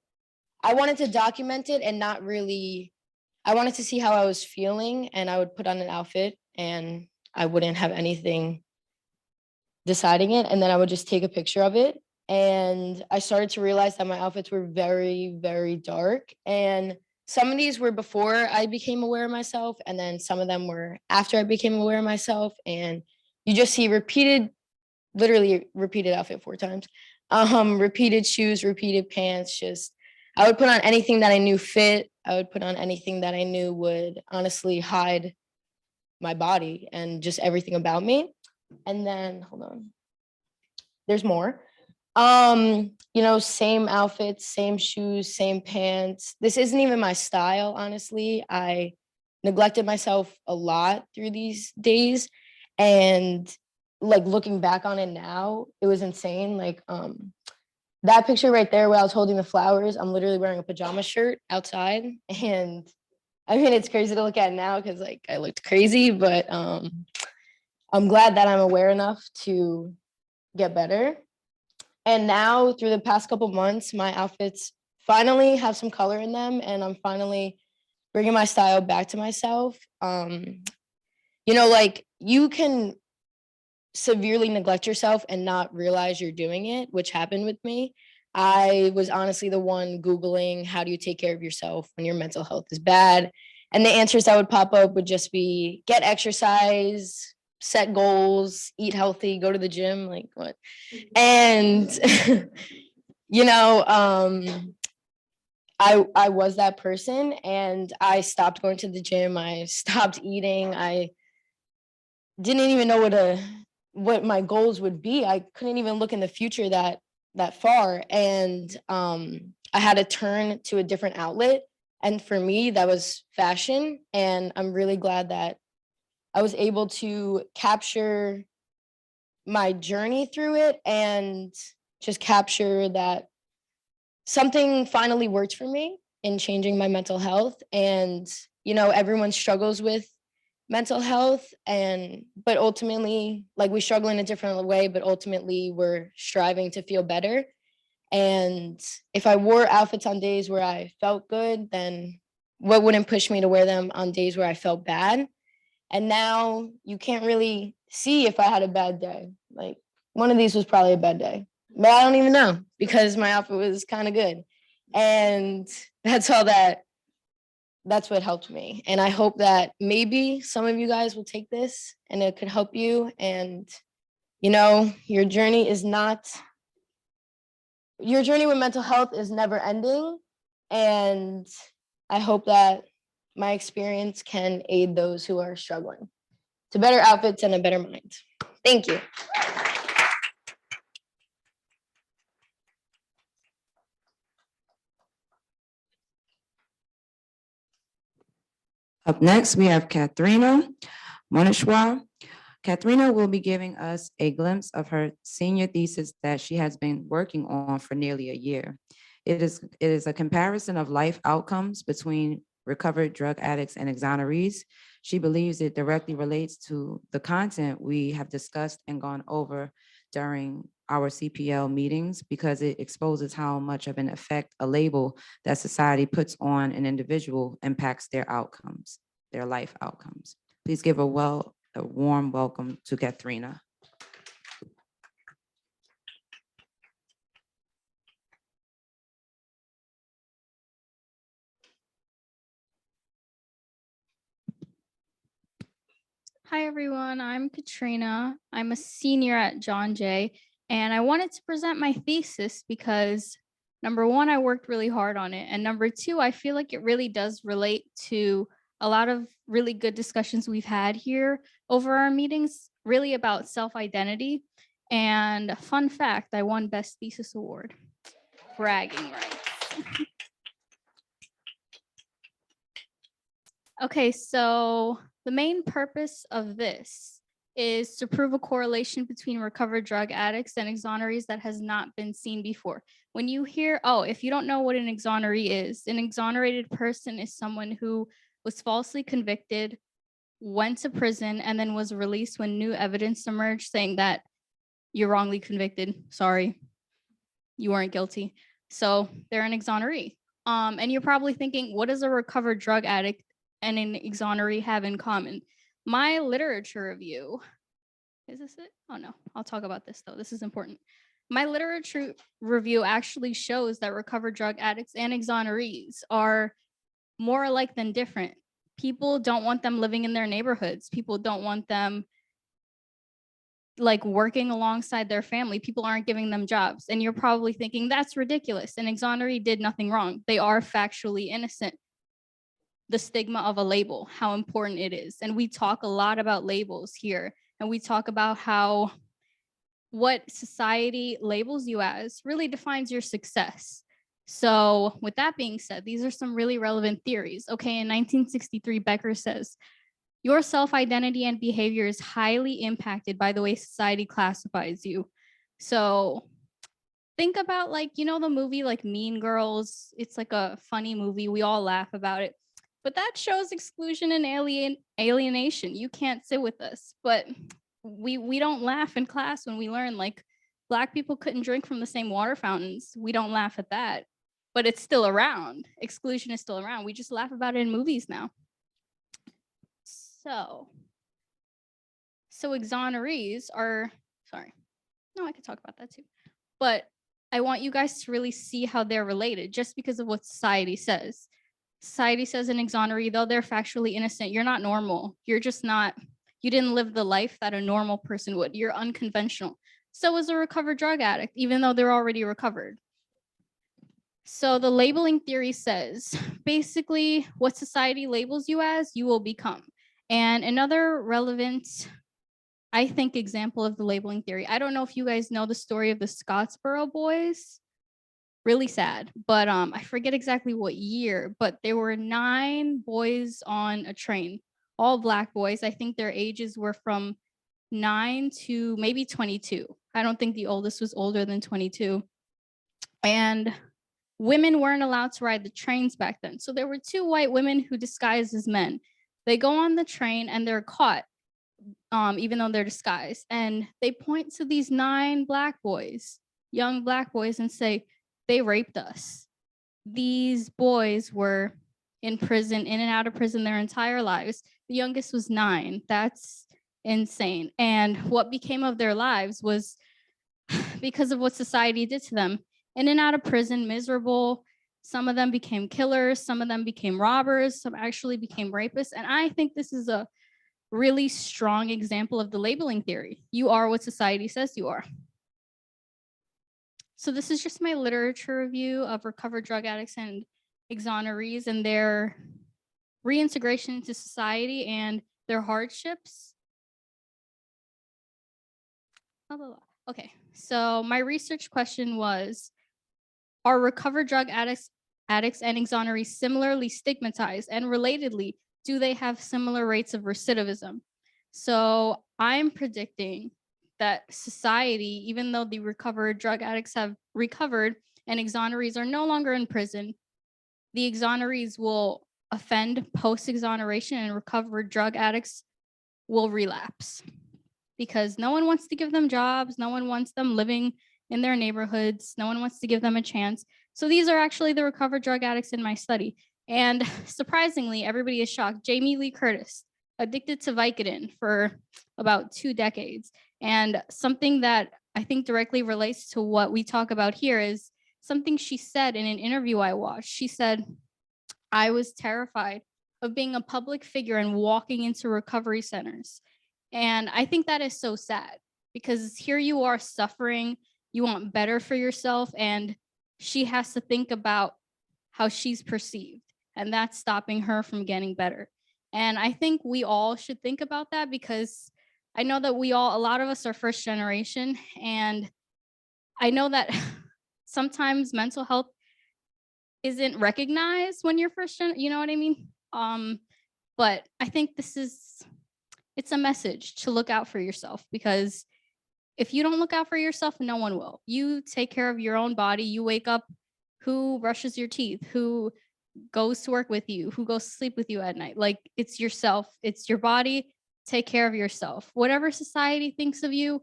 to document it and not really, I wanted to see how I was feeling and I would put on an outfit and I wouldn't have anything deciding it. And then I would just take a picture of it. And I started to realize that my outfits were very, very dark. And some of these were before I became aware of myself. And then some of them were after I became aware of myself. And you just see repeated literally repeated outfit 4 times. Repeated shoes, repeated pants, just I would put on anything that I knew fit. I would put on anything that I knew would honestly hide my body and just everything about me. And then, hold on, there's more. You know, same outfits, same shoes, same pants. This isn't even my style, honestly. I neglected myself a lot through these days. And like looking back on it now, it was insane. Like that picture right there where I was holding the flowers, I'm literally wearing a pajama shirt outside. And I mean, it's crazy to look at now because like I looked crazy, but I'm glad that I'm aware enough to get better. And now through the past couple months, my outfits finally have some color in them, and I'm finally bringing my style back to myself. You know, like you can severely neglect yourself and not realize you're doing it, which happened with me. I was honestly the one Googling, how do you take care of yourself when your mental health is bad? And the answers that would pop up would just be get exercise, set goals, eat healthy, go to the gym, like what? And, you know, I was that person, and I stopped going to the gym. I stopped eating. I didn't even know what my goals would be. I couldn't even look in the future that far. And I had to turn to a different outlet. And for me, that was fashion. And I'm really glad that I was able to capture my journey through it and just capture that something finally worked for me in changing my mental health. And, you know, everyone struggles with mental health, but ultimately, like, we struggle in a different way, but ultimately we're striving to feel better. And if I wore outfits on days where I felt good, then what wouldn't push me to wear them on days where I felt bad? And now you can't really see if I had a bad day. Like, one of these was probably a bad day, but I don't even know because my outfit was kind of good. And that's what helped me. And I hope that maybe some of you guys will take this and it could help you. And, you know, your journey with mental health is never ending. And I hope that my experience can aid those who are struggling to better outfits and a better mind. Thank you. Up next, we have Kathrina Muneshwar. Kathrina will be giving us a glimpse of her senior thesis that she has been working on for nearly a year. It is a comparison of life outcomes between recovered drug addicts and exonerees. She believes it directly relates to the content we have discussed and gone over during our CPL meetings because it exposes how much of an effect a label that society puts on an individual impacts their outcomes, their life outcomes. Please give a warm welcome to Kathrina. Hi, everyone. I'm Katrina. I'm a senior at John Jay, and I wanted to present my thesis because, number one, I worked really hard on it, and number two, I feel like it really does relate to a lot of really good discussions we've had here over our meetings, really about self-identity. And fun fact, I won Best Thesis Award. Bragging rights. Okay, so the main purpose of this is to prove a correlation between recovered drug addicts and exonerees that has not been seen before. When you hear, oh, if you don't know what an exoneree is, an exonerated person is someone who was falsely convicted, went to prison, and then was released when new evidence emerged saying that you're wrongly convicted. Sorry, you weren't guilty. So they're an exoneree. And you're probably thinking, what does a recovered drug addict and an exoneree have in common? My literature review, is this it? Oh no, I'll talk about this though. This is important. My literature review actually shows that recovered drug addicts and exonerees are more alike than different. People don't want them living in their neighborhoods. People don't want them like working alongside their family. People aren't giving them jobs. And you're probably thinking that's ridiculous. An exoneree did nothing wrong. They are factually innocent. The stigma of a label, how important it is. And we talk a lot about labels here. And we talk about how what society labels you as really defines your success. So with that being said, these are some really relevant theories. Okay, in 1963, Becker says, your self-identity and behavior is highly impacted by the way society classifies you. So think about, like, you know, the movie like Mean Girls. It's like a funny movie. We all laugh about it. But that shows exclusion and alienation. You can't sit with us. But we don't laugh in class when we learn like Black people couldn't drink from the same water fountains. We don't laugh at that. But it's still around. Exclusion is still around. We just laugh about it in movies now. So exonerees are, sorry, no, I could talk about that too. But I want you guys to really see how they're related just because of what society says. Society says an exoneree, though they're factually innocent, you're not normal. You're just not, you didn't live the life that a normal person would. You're unconventional. So is a recovered drug addict, even though they're already recovered. So the labeling theory says, basically what society labels you as, you will become. And another relevant, I think, example of the labeling theory, I don't know if you guys know the story of the Scottsboro boys. Really sad, but I forget exactly what year, but there were 9 boys on a train, all Black boys. I think their ages were from 9 to maybe 22. I don't think the oldest was older than 22. And women weren't allowed to ride the trains back then. So there were 2 white women who disguised as men. They go on the train and they're caught, even though they're disguised. And they point to these 9 Black boys, young Black boys, and say, they raped us. These boys were in prison, in and out of prison their entire lives. The youngest was 9. That's insane. And what became of their lives was because of what society did to them. In and out of prison, miserable. Some of them became killers. Some of them became robbers. Some actually became rapists. And I think this is a really strong example of the labeling theory. You are what society says you are. So this is just my literature review of recovered drug addicts and exonerees and their reintegration into society and their hardships. Okay, so my research question was, are recovered drug addicts and exonerees similarly stigmatized? And relatedly, do they have similar rates of recidivism? So I'm predicting that society, even though the recovered drug addicts have recovered and exonerees are no longer in prison, the exonerees will offend post-exoneration and recovered drug addicts will relapse because no one wants to give them jobs. No one wants them living in their neighborhoods. No one wants to give them a chance. So these are actually the recovered drug addicts in my study. And surprisingly, everybody is shocked. Jamie Lee Curtis, addicted to Vicodin for about 2 decades. And something that I think directly relates to what we talk about here is something she said in an interview I watched. She said, I was terrified of being a public figure and walking into recovery centers. And I think that is so sad because here you are suffering, you want better for yourself, and she has to think about how she's perceived, and that's stopping her from getting better. And I think we all should think about that because I know that a lot of us are first generation, and I know that sometimes mental health isn't recognized when you're first gen, you know what I mean? But I think it's a message to look out for yourself because if you don't look out for yourself, no one will. You take care of your own body. You wake up, who brushes your teeth, who goes to work with you, who goes to sleep with you at night. Like, it's yourself, it's your body. Take care of yourself. Whatever society thinks of you,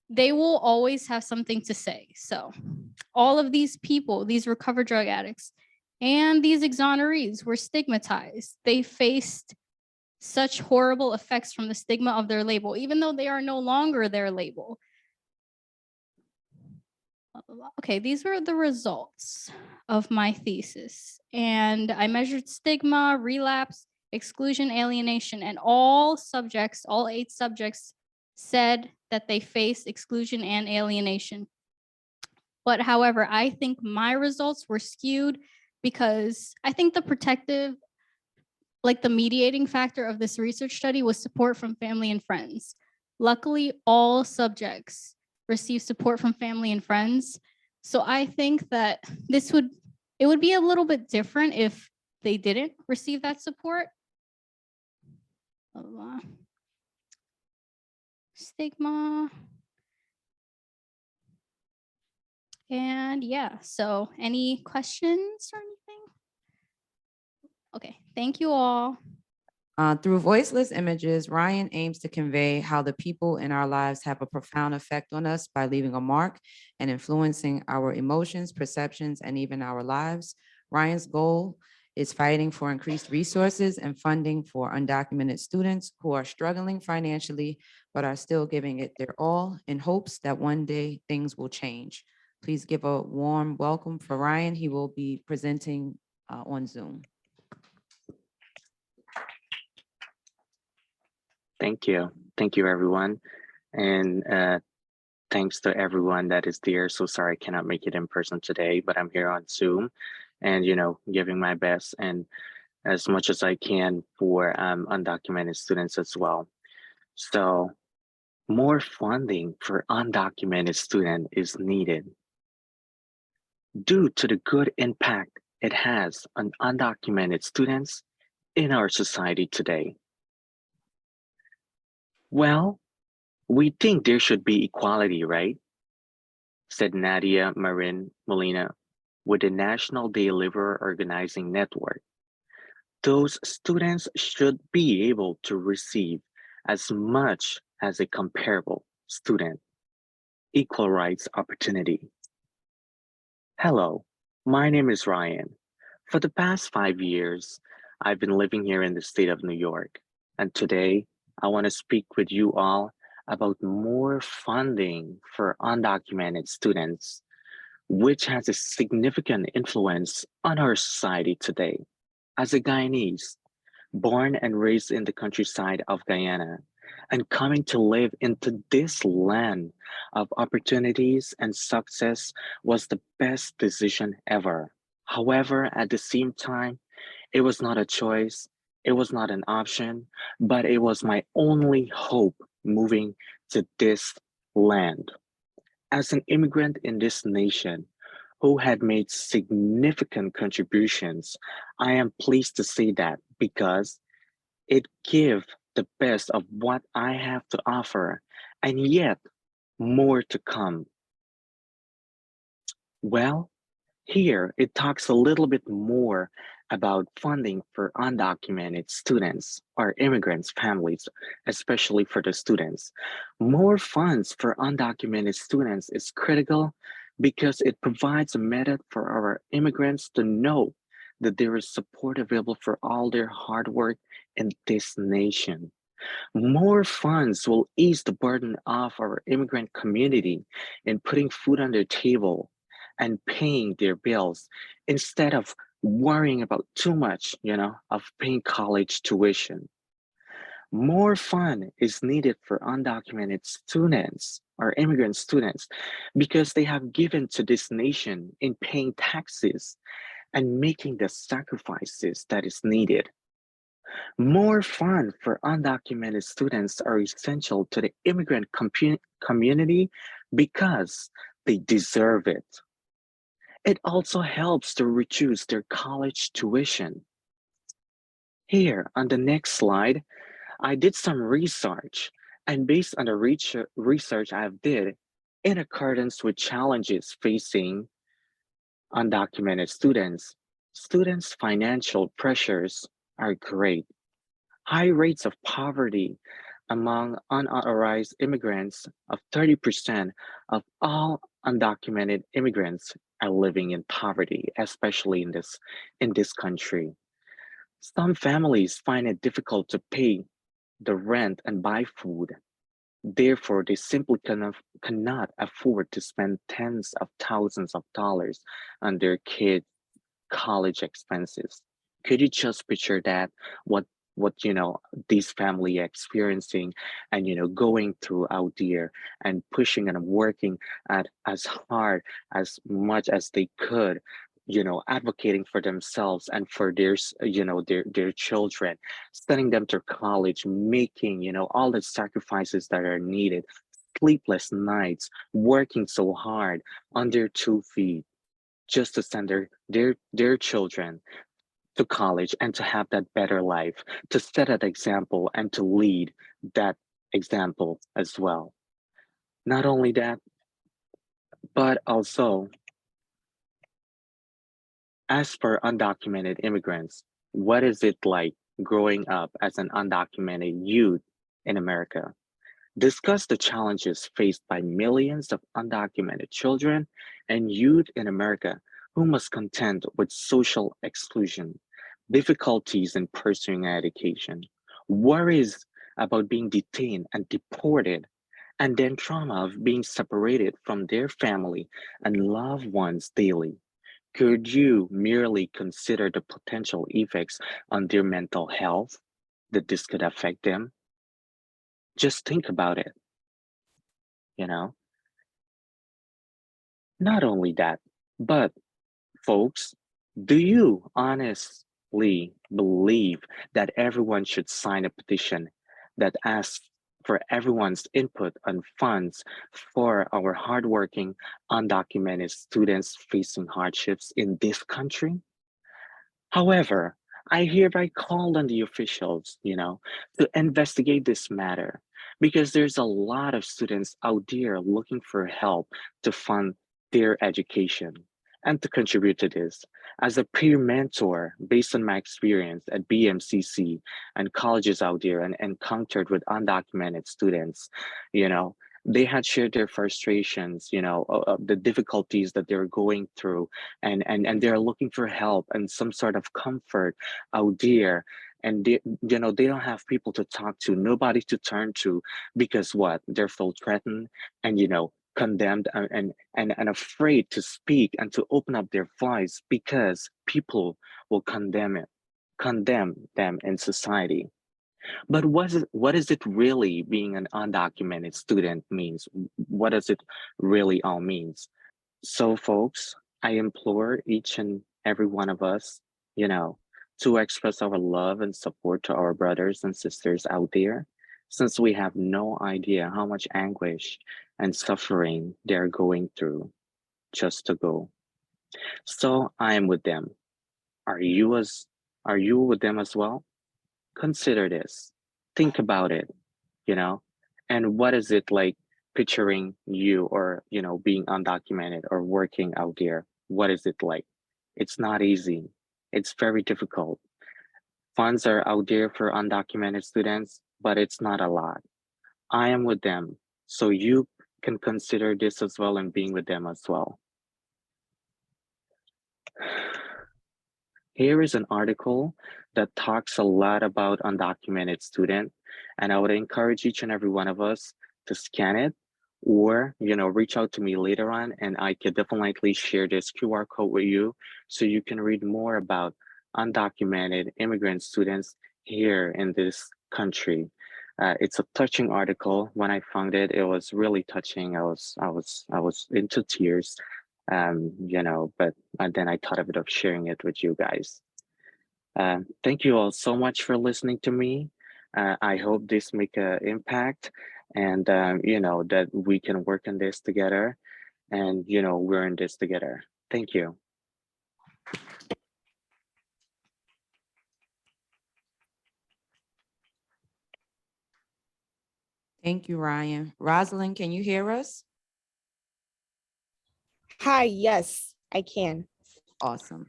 they will always have something to say. So all of these people, these recovered drug addicts and these exonerees were stigmatized. They faced such horrible effects from the stigma of their label, even though they are no longer their label. Okay, these were the results of my thesis. And I measured stigma, relapse, exclusion, alienation, and all subjects, all 8 subjects said that they face exclusion and alienation. But however, I think my results were skewed because I think the protective, like the mediating factor of this research study was support from family and friends. Luckily, all subjects received support from family and friends. So I think that it would be a little bit different if they didn't receive that support. Stigma. And yeah, so any questions or anything? Okay, thank you all. Through voiceless images, Ryan aims to convey how the people in our lives have a profound effect on us by leaving a mark and influencing our emotions, perceptions, and even our lives. Ryan's goal is fighting for increased resources and funding for undocumented students who are struggling financially, but are still giving it their all in hopes that one day things will change. Please give a warm welcome for Ryan. He will be presenting on Zoom. Thank you. Thank you, everyone. And thanks to everyone that is there. So sorry I cannot make it in person today, but I'm here on Zoom and, giving my best and as much as I can for undocumented students as well. So more funding for undocumented students is needed due to the good impact it has on undocumented students in our society today. Well, we think there should be equality, right? Said Nadia Marin Molina with the National Day Laborer Organizing Network. Those students should be able to receive as much as a comparable student. Equal rights opportunity. Hello, my name is Ryan. For the past 5 years, I've been living here in the state of New York, and today I want to speak with you all about more funding for undocumented students, which has a significant influence on our society today. As a Guyanese, born and raised in the countryside of Guyana, and coming to live into this land of opportunities and success was the best decision ever. However, at the same time, it was not a choice, it was not an option, but it was my only hope moving to this land. As an immigrant in this nation who had made significant contributions, I am pleased to say that because it gives the best of what I have to offer, and yet more to come. Well, here it talks a little bit more about funding for undocumented students or immigrants' families, especially for the students. More funds for undocumented students is critical because it provides a method for our immigrants to know that there is support available for all their hard work in this nation. More funds will ease the burden of our immigrant community in putting food on their table and paying their bills instead of worrying about too much, of paying college tuition. More fund is needed for undocumented students or immigrant students because they have given to this nation in paying taxes and making the sacrifices that is needed. More funds for undocumented students are essential to the immigrant community because they deserve it. It also helps to reduce their college tuition. Here on the next slide, I did some research, and based on the research I did, in accordance with challenges facing undocumented students' financial pressures are great. High rates of poverty among unauthorized immigrants of 30% of all undocumented immigrants are living in poverty, especially in this country. Some families find it difficult to pay the rent and buy food. Therefore, they simply cannot afford to spend tens of thousands of dollars on their kids' college expenses. Could you just picture that? What what these family experiencing and going through out there and pushing and working at as hard as much as they could, advocating for themselves and for their children, sending them to college, making all the sacrifices that are needed, sleepless nights, working so hard on their 2 feet just to send their children to college and to have that better life, to set an example and to lead that example as well. Not only that, but also, as for undocumented immigrants, what is it like growing up as an undocumented youth in America? Discuss the challenges faced by millions of undocumented children and youth in America who must contend with social exclusion, difficulties in pursuing education, worries about being detained and deported, and then trauma of being separated from their family and loved ones daily. Could you merely consider the potential effects on their mental health that this could affect them? Just think about it, you know? Not only that, but folks, do you honestly believe that everyone should sign a petition that asks for everyone's input on funds for our hardworking, undocumented students facing hardships in this country? However, I hereby call on the officials, to investigate this matter because there's a lot of students out there looking for help to fund their education and to contribute to this. As a peer mentor, based on my experience at BMCC and colleges out there and encountered with undocumented students, they had shared their frustrations, of the difficulties that they're going through, and they're looking for help and some sort of comfort out there. And they don't have people to talk to, nobody to turn to, because what? They're feel threatened and condemned and afraid to speak and to open up their voice because people will condemn them in society. But what is it really being an undocumented student means? What does it really all means? So folks, I implore each and every one of us, to express our love and support to our brothers and sisters out there, since we have no idea how much anguish and suffering they're going through just to go. So I am with them. Are you with them as well? Consider this. Think about it, and what is it like picturing you or, being undocumented or working out there? What is it like? It's not easy. It's very difficult. Funds are out there for undocumented students, but it's not a lot. I am with them. So you can consider this as well and being with them as well. Here is an article that talks a lot about undocumented student, and I would encourage each and every one of us to scan it or, reach out to me later on, and I could definitely share this QR code with you so you can read more about undocumented immigrant students here in this country. It's a touching article. When I found it, it was really touching. I was into tears. But then I thought of sharing it with you guys. Thank you all so much for listening to me. I hope this make an impact and, that we can work on this together and, we're in this together. Thank you. Thank you, Ryan. Rosalind, can you hear us? Hi, yes, I can. Awesome.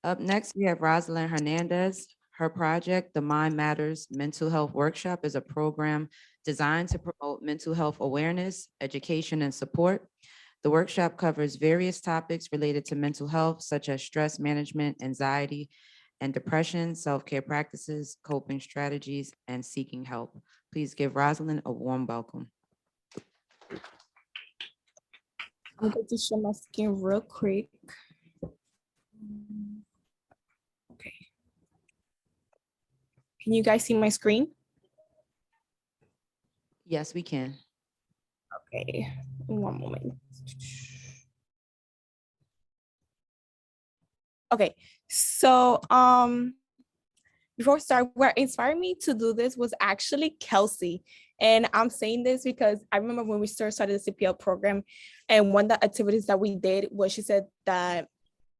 Up next, we have Rosalind Hernandez. Her project, the Mind Matters Mental Health Workshop, is a program designed to promote mental health awareness, education, and support. The workshop covers various topics related to mental health, such as stress management, anxiety, and depression, self-care practices, coping strategies, and seeking help. Please give Rosalind a warm welcome. I'm going to share my screen real quick. Okay. Can you guys see my screen? Yes, we can. Okay, one moment. Okay, so before we start, what inspired me to do this was actually Kelsey. And I'm saying this because I remember when we started the CPL program, and one of the activities that we did was, she said that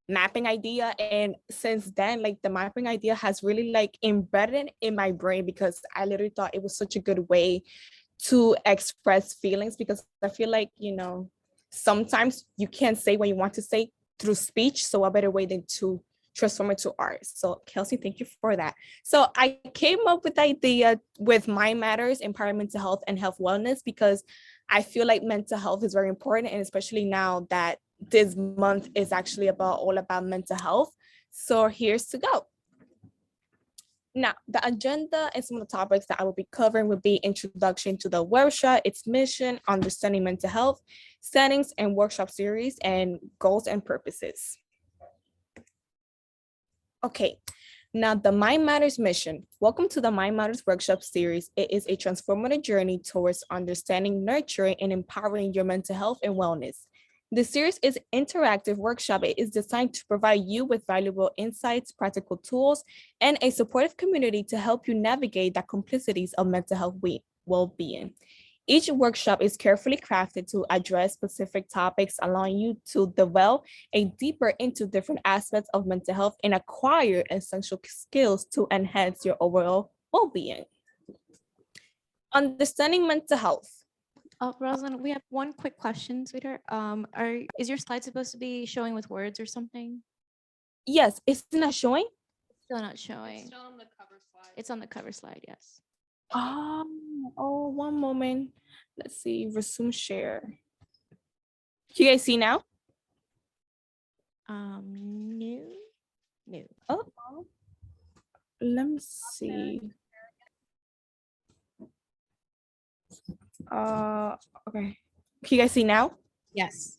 mapping idea, and since then, like, the mapping idea has really like embedded in my brain, because I literally thought it was such a good way to express feelings, because I feel like, you know, sometimes you can't say what you want to say through speech, so a better way than to transform it to art. So Kelsey, thank you for that. So I came up with the idea with Mind Matters, Empowering Mental Health and Health Wellness, because I feel like mental health is very important, and especially now that this month is actually all about mental health. So here's to go. Now, the agenda and some of the topics that I will be covering would be introduction to the workshop, its mission, understanding mental health, settings and workshop series, and goals and purposes. Okay, now the Mind Matters mission. Welcome to the Mind Matters workshop series. It is a transformative journey towards understanding, nurturing, and empowering your mental health and wellness. The series is an interactive workshop. It is designed to provide you with valuable insights, practical tools, and a supportive community to help you navigate the complexities of mental health well-being. Each workshop is carefully crafted to address specific topics, allowing you to delve deeper into different aspects of mental health and acquire essential skills to enhance your overall well-being. Understanding mental health. Rosalind, we have one quick question, sweetheart. Is your slide supposed to be showing with words or something? Yes, it's not showing. Still not showing. It's still on the cover slide. It's on the cover slide, yes. Oh, one moment. Let's see, resume share. Can you guys see now? No. Oh, let me see. Okay. Can you guys see now? Yes.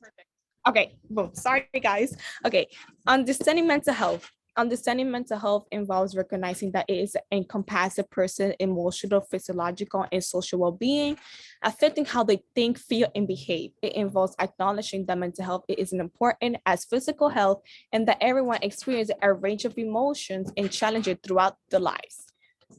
Okay, boom. Sorry, guys. Okay, understanding mental health. Understanding mental health involves recognizing that it is an encompassing person's emotional, physiological, and social well-being, affecting how they think, feel, and behave. It involves acknowledging that mental health is as important as physical health, and that everyone experiences a range of emotions and challenges throughout their lives.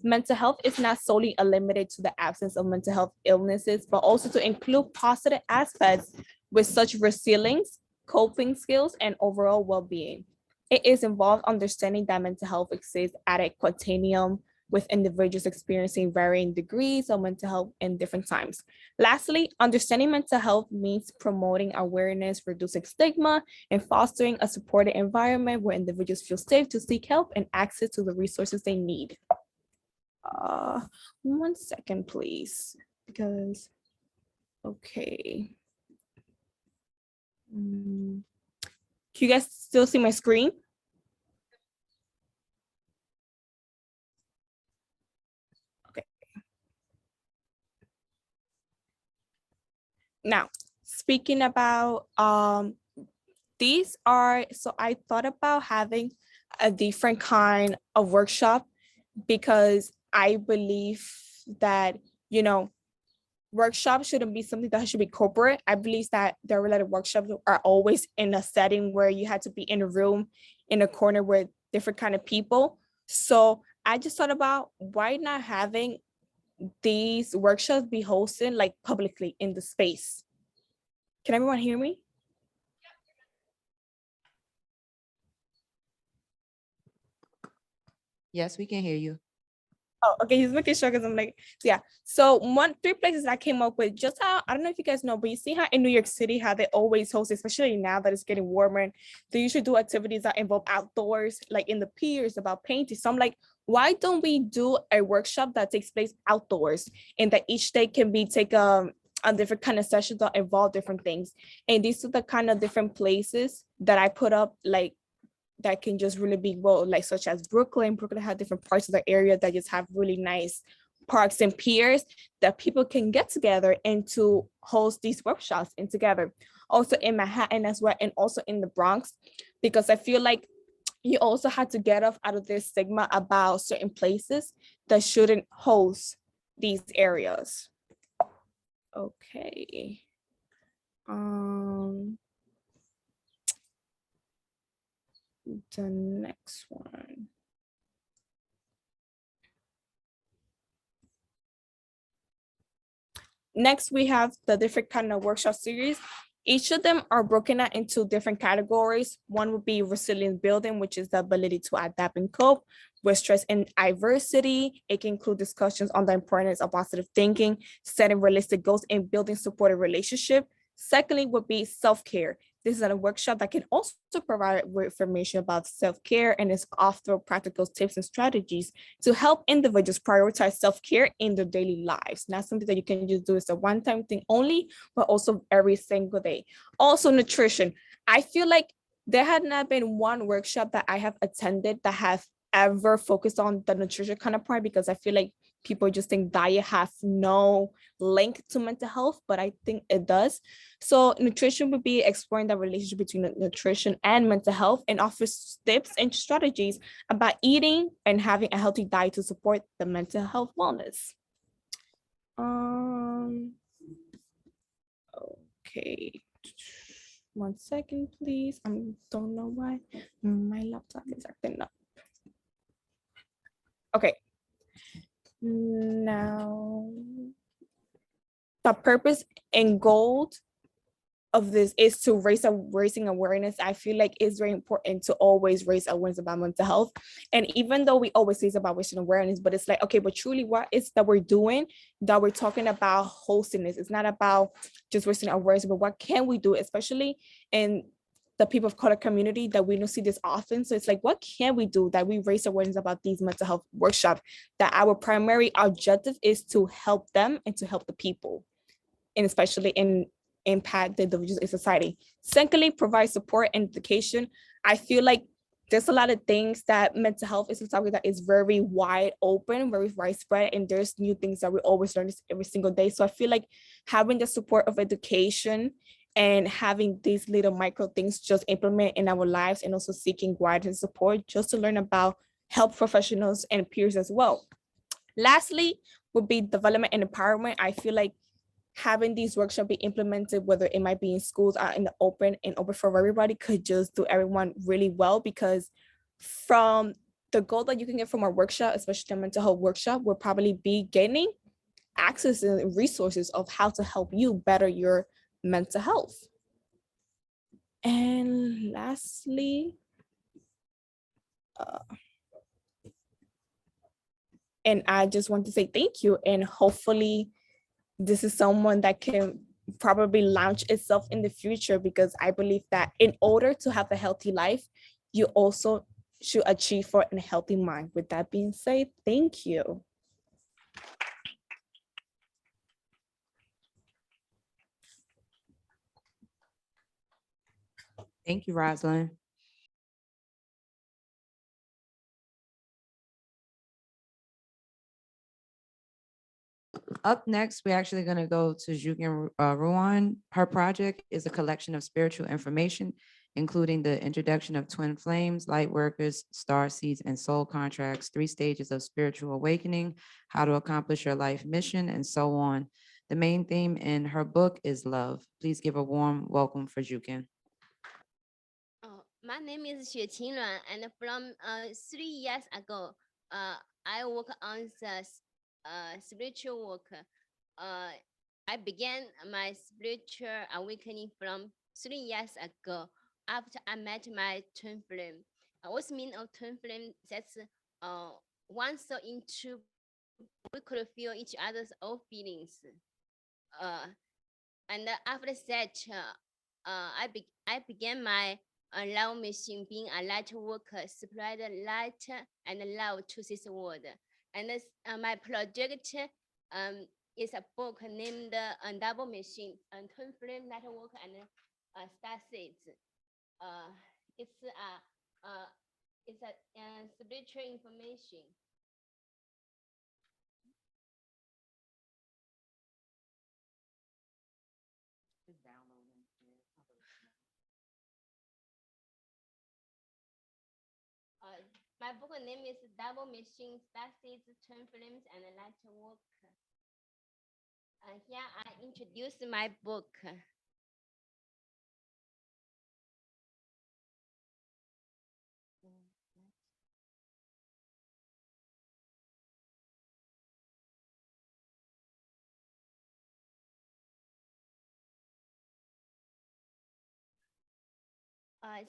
Mental health is not solely limited to the absence of mental health illnesses, but also to include positive aspects with such resilience, coping skills, and overall well-being. It is involved understanding that mental health exists at a continuum with individuals experiencing varying degrees of mental health in different times. Lastly, understanding mental health means promoting awareness, reducing stigma, and fostering a supportive environment where individuals feel safe to seek help and access to the resources they need. 1 second, please, because, okay. Can you guys still see my screen? Okay. Now, speaking about these are, so I thought about having a different kind of workshop, because I believe that, you know, workshops shouldn't be something that should be corporate. I believe that there are a lot of workshops are always in a setting where you had to be in a room, in a corner with different kind of people. So I just thought about, why not having these workshops be hosted like publicly in the space? Can everyone hear me? Yes, we can hear you. Oh, okay, he's making sure, because I'm like, yeah. So 3 places I came up with, just how, I don't know if you guys know, but you see how in New York City, how they always host, especially now that it's getting warmer, they usually do activities that involve outdoors, like in the piers, about painting. So I'm like, why don't we do a workshop that takes place outdoors, and that each day can be a different kind of sessions that involve different things. And these are the kind of different places that I put up, like, that can just really be, well, like, such as Brooklyn. Brooklyn has different parts of the area that just have really nice parks and piers that people can get together and to host these workshops in together. Also in Manhattan as well, and also in the Bronx, because I feel like you also had to get off out of this stigma about certain places that shouldn't host these areas. Okay. The next one. Next, we have the different kind of workshop series. Each of them are broken out into different categories. One would be resilience building, which is the ability to adapt and cope with stress and adversity. It can include discussions on the importance of positive thinking, setting realistic goals, and building supportive relationship. Secondly, would be self-care. This is a workshop that can also provide information about self-care and is offer practical tips and strategies to help individuals prioritize self-care in their daily lives. Not something that you can just do as a one-time thing only, but also every single day. Also nutrition. I feel like there had not been one workshop that I have attended that have ever focused on the nutrition kind of part, because I feel like people just think diet has no link to mental health, but I think it does. So nutrition would be exploring the relationship between nutrition and mental health and offers tips and strategies about eating and having a healthy diet to support the mental health wellness. Okay. 1 second, please. I don't know why my laptop is acting up. Okay. Now, the purpose and goal of this is to raising awareness. I feel like it's very important to always raise awareness about mental health. And even though we always say about raising awareness, but it's like, okay, but truly what is that we're doing, that we're talking about wholesomeness. It's not about just raising awareness, but what can we do, especially in the people of color community that we don't see this often. So it's like, what can we do that we raise awareness about these mental health workshops, that our primary objective is to help them and to help the people, and especially in impact the individuals in society. Secondly, provide support and education. I feel like there's a lot of things that mental health is a topic that is very wide open, very widespread, and there's new things that we always learn every single day. So I feel like having the support of education and having these little micro things just implement in our lives, and also seeking guidance and support just to learn about health professionals and peers as well. Lastly, would be development and empowerment. I feel like having these workshops be implemented, whether it might be in schools out in the open and open for everybody, could just do everyone really well, because from the goal that you can get from our workshop, especially the mental health workshop, will probably be gaining access and resources of how to help you better your mental health. And lastly, and I just want to say thank you, and hopefully this is someone that can probably launch itself in the future, because I believe that in order to have a healthy life, you also should achieve for a healthy mind. With that being said, thank you. Thank you, Rosalind. Up next, we're actually going to go to Xueqin Ruan. Her project is a collection of spiritual information, including the introduction of twin flames, light workers, star seeds, and soul contracts, 3 stages of spiritual awakening, how to accomplish your life mission, and so on. The main theme in her book is love. Please give a warm welcome for Xueqin. My name is Xueqin Ruan, and from 3 years ago, I work on the spiritual work. I began my spiritual awakening from 3 years ago after I met my twin flame. What's mean of twin flame? That's one soul in two. We could feel each other's own feelings. And after that, I began my love mission, being a light worker, spread light and love to this world. And my project is a book named Double Machine, Twin Flame Network and Star Seeds. It's a spiritual information. My book name is Double Machine Stasis, Twin Flames, and Light Work. Here I introduce my book.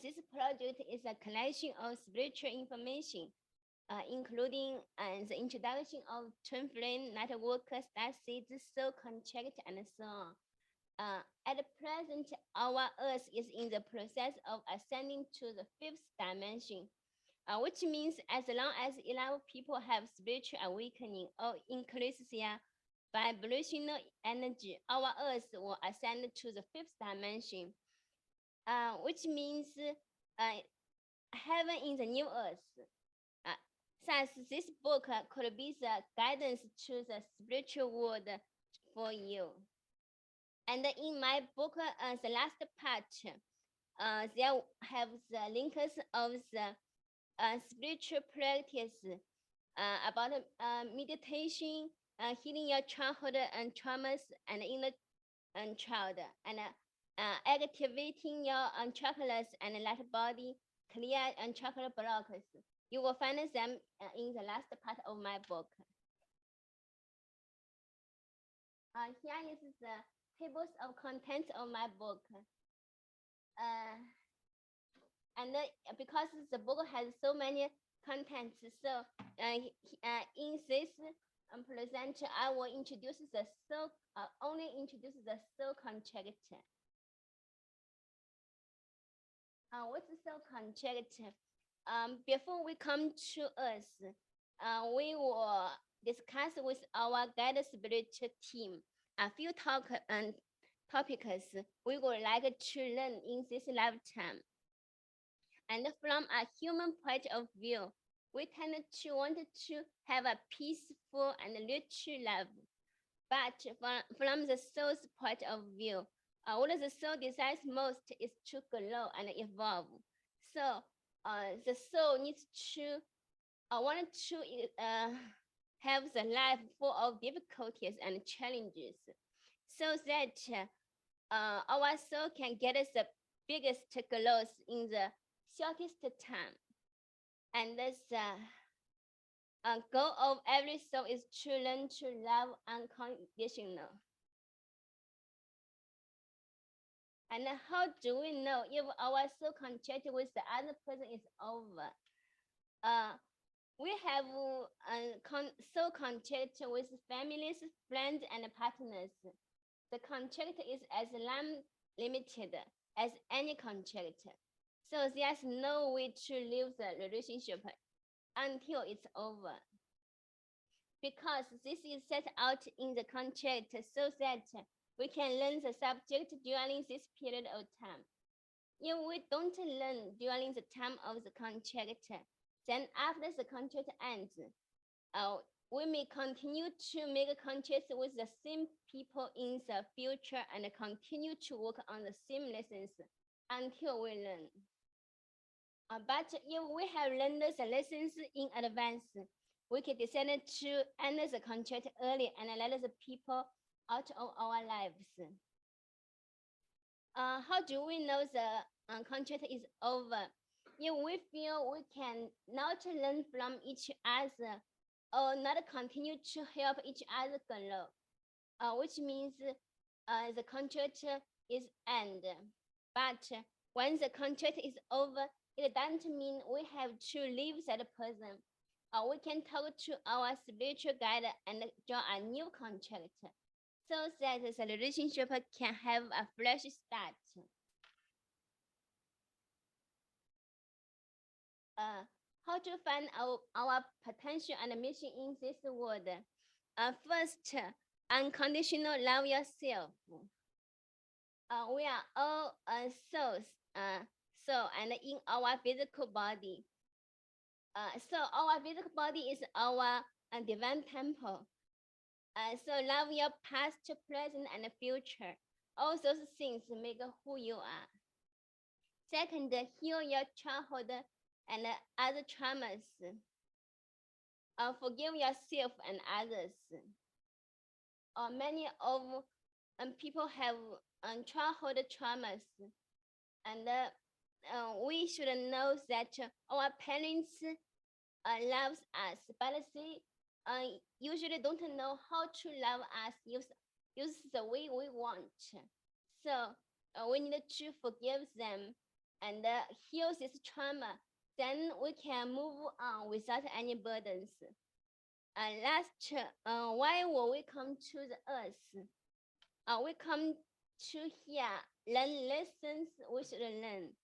This project is a collection of spiritual information, including the introduction of twin flame, network, stasis, soul contract, and so on. At present, our Earth is in the process of ascending to the 5th dimension, which means as long as enough people have spiritual awakening or increase their vibrational energy, our Earth will ascend to the 5th dimension. Which means heaven in the new earth. Thus, this book could be the guidance to the spiritual world for you. And in my book, the last part, there have the links of the spiritual practice about meditation, healing your childhood and traumas and inner child, and activating your chakras and light body, clear and chakra blocks. You will find them in the last part of my book. Here is the tables of contents of my book. And because the book has so many contents, so in this present, I will introduce the soul, only introduce the soul contract. What's the soul contract? Before we come to us, we will discuss with our guided spiritual team a few topics we would like to learn in this lifetime. And from a human point of view, we tend to want to have a peaceful and rich life. But from the soul's point of view, what the soul desires most is to grow and evolve. So the soul needs to want to have the life full of difficulties and challenges, so that our soul can get us the biggest growth in the shortest time. And this goal of every soul is to learn to love unconditional. And how do we know if our soul contract with the other person is over? We have soul contract with families, friends, and partners. The contract is as limited as any contract. So there's no way to leave the relationship until it's over. Because this is set out in the contract so that we can learn the subject during this period of time. If we don't learn during the time of the contract, then after the contract ends, we may continue to make contracts with the same people in the future and continue to work on the same lessons until we learn. But if we have learned the lessons in advance, we can decide to end the contract early and let the people out of our lives. How do we know the contract is over? If we feel we can not learn from each other or not continue to help each other grow, which means the contract is end. But when the contract is over, it doesn't mean we have to leave that person. We can talk to our spiritual guide and draw a new contract, so that the relationship can have a fresh start. How to find our potential and mission in this world? First, unconditional love yourself. We are all souls, soul and in our physical body. So our physical body is our divine temple. So love your past, present, and future. All those things make who you are. Second, heal your childhood and other traumas. Forgive yourself and others. Many of people have childhood traumas, and we should know that our parents loves us, but they usually don't know how to love us, use the way we want. So we need to forgive them and heal this trauma. Then we can move on without any burdens. Last, why will we come to the earth? We come to here, learn lessons we should learn.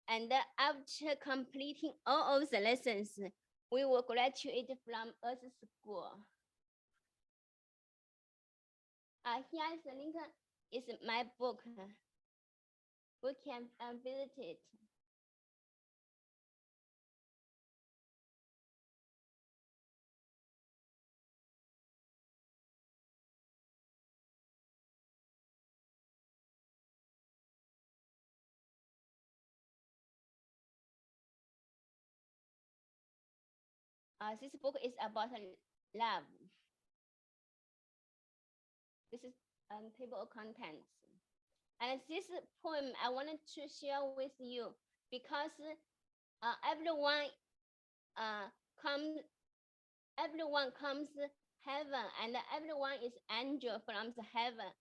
And after completing all of the lessons, we will graduate from Earth School. Here is the link. It's my book. We can visit it. This book is about love. This is table of contents. And this poem I wanted to share with you because everyone comes heaven, and everyone is angel from the heaven.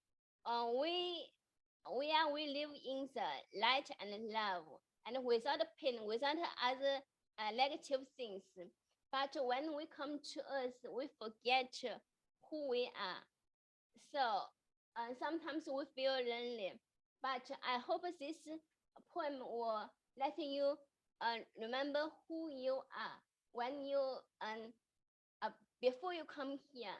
We live in the light and love, and without pain, without other negative things. But when we come to earth, we forget who we are. So sometimes we feel lonely. But I hope this poem will let you remember who you are when you before you come here.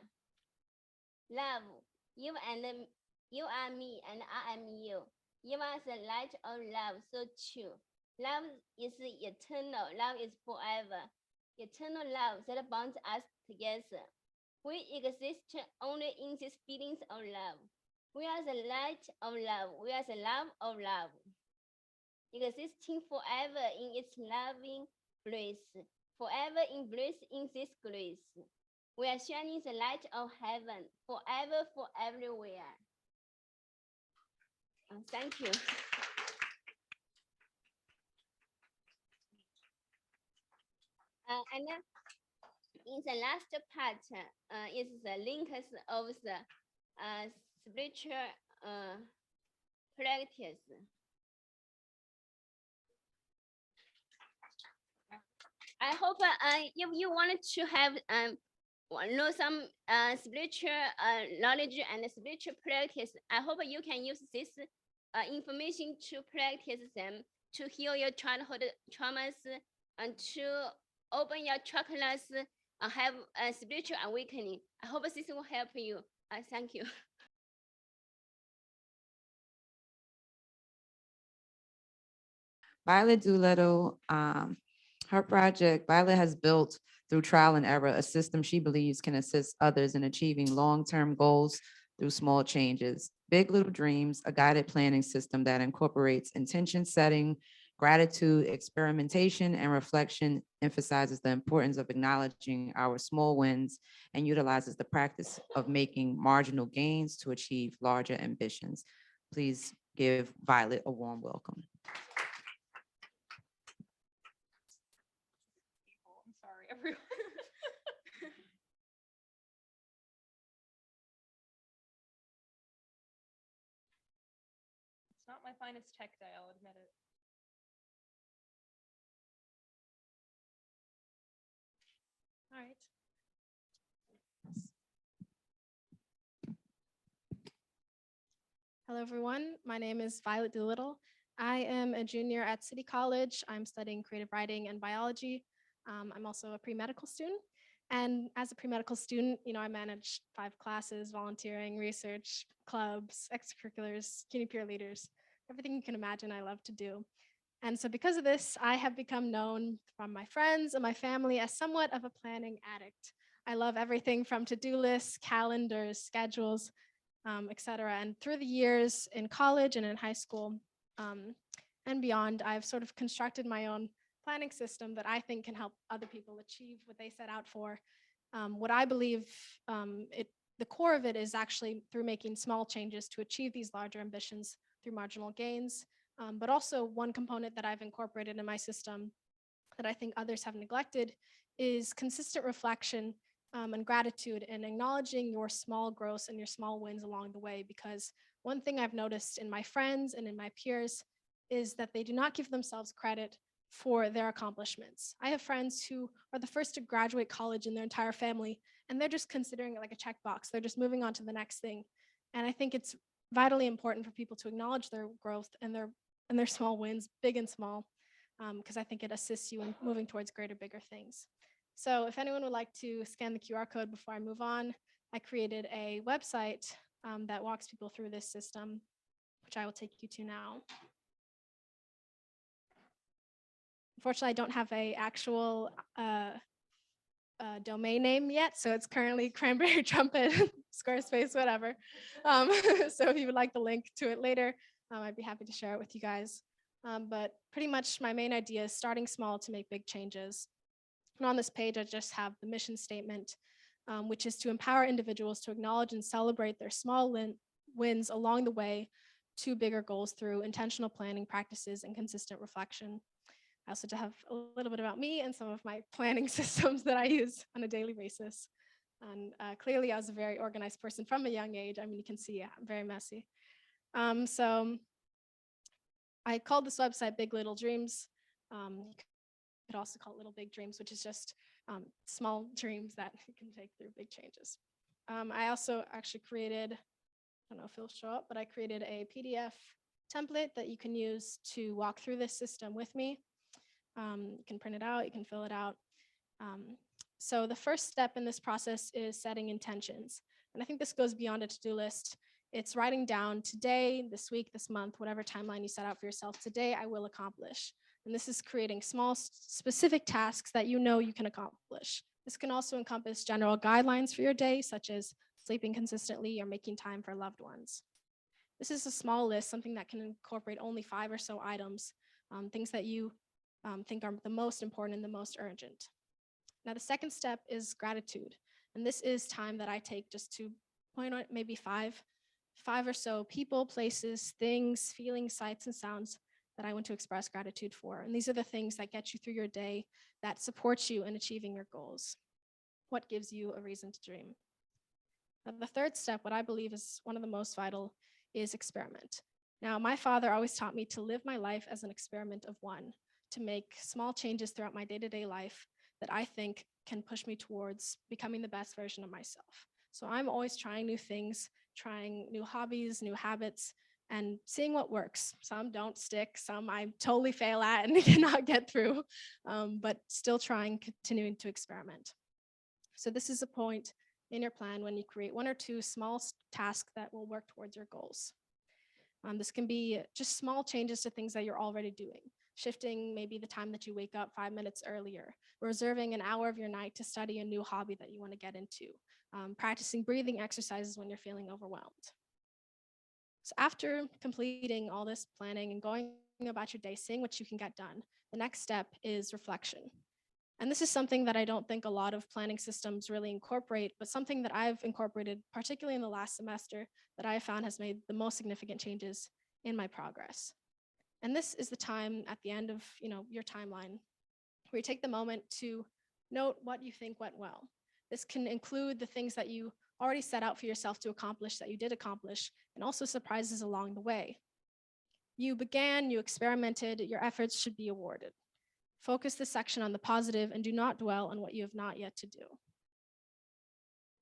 Love, you are me, and I am you. You are the light of love, so true. Love is eternal. Love is forever. Eternal love that bonds us together. We exist only in these feelings of love. We are the light of love. We are the love of love. Existing forever in its loving bliss. Forever in bliss in this grace. We are shining the light of heaven. Forever, for everywhere. Thank you. And in the last part is the links of the spiritual practice. I hope if you wanted to have know some spiritual knowledge and spiritual practice, I hope you can use this information to practice them, to heal your childhood traumas, and to open your chakras, have a spiritual awakening. I hope this will help you. Thank you. Violett Doolittle, her project, Violett has built through trial and error a system she believes can assist others in achieving long-term goals through small changes. Big Little Dreams, a guided planning system that incorporates intention setting, gratitude, experimentation, and reflection, emphasizes the importance of acknowledging our small wins and utilizes the practice of making marginal gains to achieve larger ambitions. Please give Violett a warm welcome. I'm sorry, everyone. It's not my finest tech day, I'll admit it. All right. Hello, everyone. My name is Violett Doolittle. I am a junior at City College. I'm studying creative writing and biology. I'm also a pre-medical student. And as a pre-medical student, I manage 5 classes, volunteering, research, clubs, extracurriculars, CUNY Peer Leaders, everything you can imagine I love to do. And so because of this, I have become known from my friends and my family as somewhat of a planning addict. I love everything from to-do lists, calendars, schedules, etc. And through the years in college and in high school and beyond, I've sort of constructed my own planning system that I think can help other people achieve what they set out for. What I believe the core of it is actually through making small changes to achieve these larger ambitions through marginal gains. But also one component that I've incorporated in my system that I think others have neglected is consistent reflection and gratitude and acknowledging your small growths and your small wins along the way. Because one thing I've noticed in my friends and in my peers is that they do not give themselves credit for their accomplishments. I have friends who are the first to graduate college in their entire family, and they're just considering it like a checkbox. They're just moving on to the next thing. And I think it's vitally important for people to acknowledge their growth and their small wins, big and small, because I think it assists you in moving towards greater, bigger things. So if anyone would like to scan the QR code before I move on, I created a website that walks people through this system, which I will take you to now. Unfortunately, I don't have an actual domain name yet, so it's currently Cranberry Trumpet, Squarespace, whatever. So if you would like the link to it later, I'd be happy to share it with you guys. But pretty much my main idea is starting small to make big changes. And on this page, I just have the mission statement, which is to empower individuals to acknowledge and celebrate their small wins along the way to bigger goals through intentional planning practices and consistent reflection. I also have a little bit about me and some of my planning systems that I use on a daily basis. And clearly I was a very organized person from a young age. I mean, you can see I'm very messy. So I called this website Big Little Dreams. You could also call it Little Big Dreams, which is just small dreams that you can take through big changes. I also actually created, I don't know if it'll show up, but I created a PDF template that you can use to walk through this system with me. You can print it out, you can fill it out. So the first step in this process is setting intentions. And I think this goes beyond a to-do list. It's writing down today, this week, this month, whatever timeline you set out for yourself, today I will accomplish. And this is creating small, specific tasks that you know you can accomplish. This can also encompass general guidelines for your day, such as sleeping consistently or making time for loved ones. This is a small list, something that can incorporate only 5 or so items, things that you think are the most important and the most urgent. Now, the second step is gratitude. And this is time that I take just to point out maybe five or so people, places, things, feelings, sights, and sounds that I want to express gratitude for. And these are the things that get you through your day, that support you in achieving your goals. What gives you a reason to dream? Now, the third step, what I believe is one of the most vital, is experiment. Now, my father always taught me to live my life as an experiment of one, to make small changes throughout my day-to-day life that I think can push me towards becoming the best version of myself. So I'm always trying new things, trying new hobbies, new habits, and seeing what works. Some don't stick, some I totally fail at and cannot get through, but still trying, continuing to experiment. So this is a point in your plan when you create 1 or 2 small tasks that will work towards your goals. This can be just small changes to things that you're already doing. Shifting maybe the time that you wake up 5 minutes earlier, reserving an hour of your night to study a new hobby that you want to get into, practicing breathing exercises when you're feeling overwhelmed. So after completing all this planning and going about your day, seeing what you can get done, the next step is reflection. And this is something that I don't think a lot of planning systems really incorporate, but something that I've incorporated, particularly in the last semester, that I found has made the most significant changes in my progress. And this is the time at the end of your timeline where you take the moment to note what you think went well. This can include the things that you already set out for yourself to accomplish, that you did accomplish, and also surprises along the way. You began, you experimented, your efforts should be awarded. Focus this section on the positive and do not dwell on what you have not yet to do.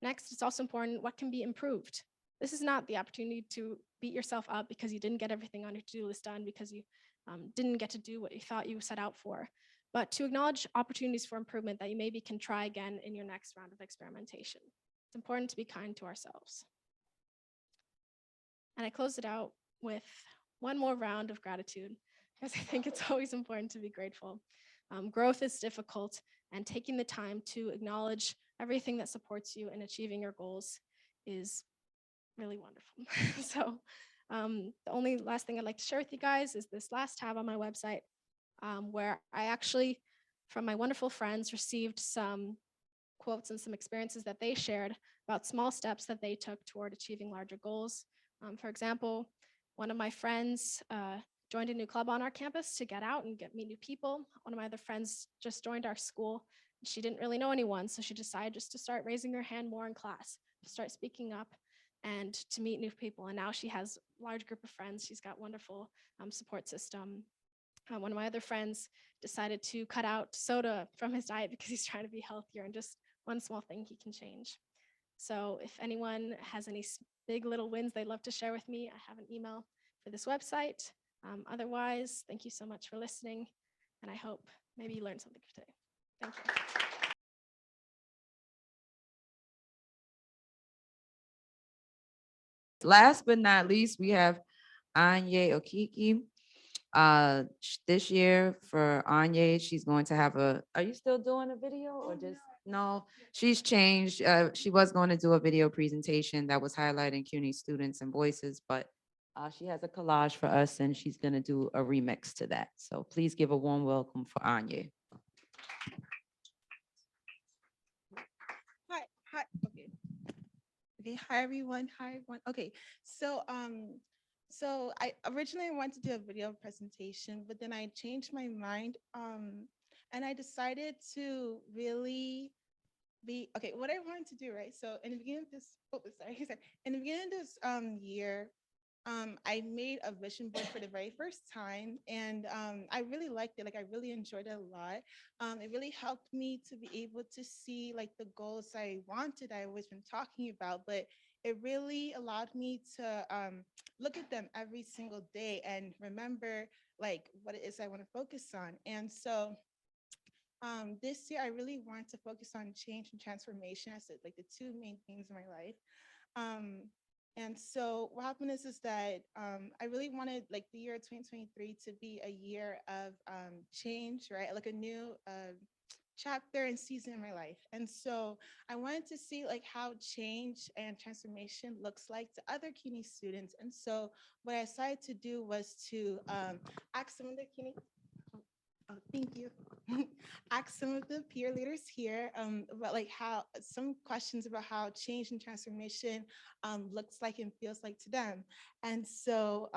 Next, it's also important what can be improved. This is not the opportunity to beat yourself up because you didn't get everything on your to-do list done, because you didn't get to do what you thought you set out for, but to acknowledge opportunities for improvement that you maybe can try again in your next round of experimentation. It's important to be kind to ourselves. And I close it out with one more round of gratitude, because I think it's always important to be grateful. Growth is difficult, and taking the time to acknowledge everything that supports you in achieving your goals is really wonderful. So the only last thing I'd like to share with you guys is this last tab on my website. where I actually, from my wonderful friends, received some quotes and some experiences that they shared about small steps that they took toward achieving larger goals. For example, one of my friends joined a new club on our campus to get out and meet new people. One of my other friends just joined our school. She didn't really know anyone, so she decided just to start raising her hand more in class, to start speaking up and to meet new people. And now she has a large group of friends. She's got wonderful support system. One of my other friends decided to cut out soda from his diet because he's trying to be healthier, and just one small thing he can change. So if anyone has any big little wins they'd love to share with me, I have an email for this website. Otherwise, thank you so much for listening, and I hope maybe you learned something today. Thank you. Last but not least, we have Onyekachi Okeke. This year for Anya, she's going to have are you still doing a video or just, no, she's changed. She was going to do a video presentation that was highlighting CUNY students and voices, but she has a collage for us and she's going to do a remix to that. So please give a warm welcome for Anya. Hi, okay. Okay, hi everyone, Okay, so I originally wanted to do a video presentation, but then I changed my mind, and I decided to really okay, what I wanted to do, right? So in the beginning of this, in the beginning of this year, I made a vision board for the very first time, and I really liked it. Like, I really enjoyed it a lot. It really helped me to be able to see like the goals I wanted, I always been talking about, but it really allowed me to look at them every single day and remember like what it is I want to focus on. And so this year, I really want to focus on change and transformation as like the two main themes in my life. And so what happened is that I really wanted like the year 2023 to be a year of change, right? Like a new chapter and season in my life. And so I wanted to see like how change and transformation looks like to other CUNY students. And so what I decided to do was to ask some of the CUNY, oh, thank you. Ask some of the peer leaders here about like how some questions about how change and transformation looks like and feels like to them. And so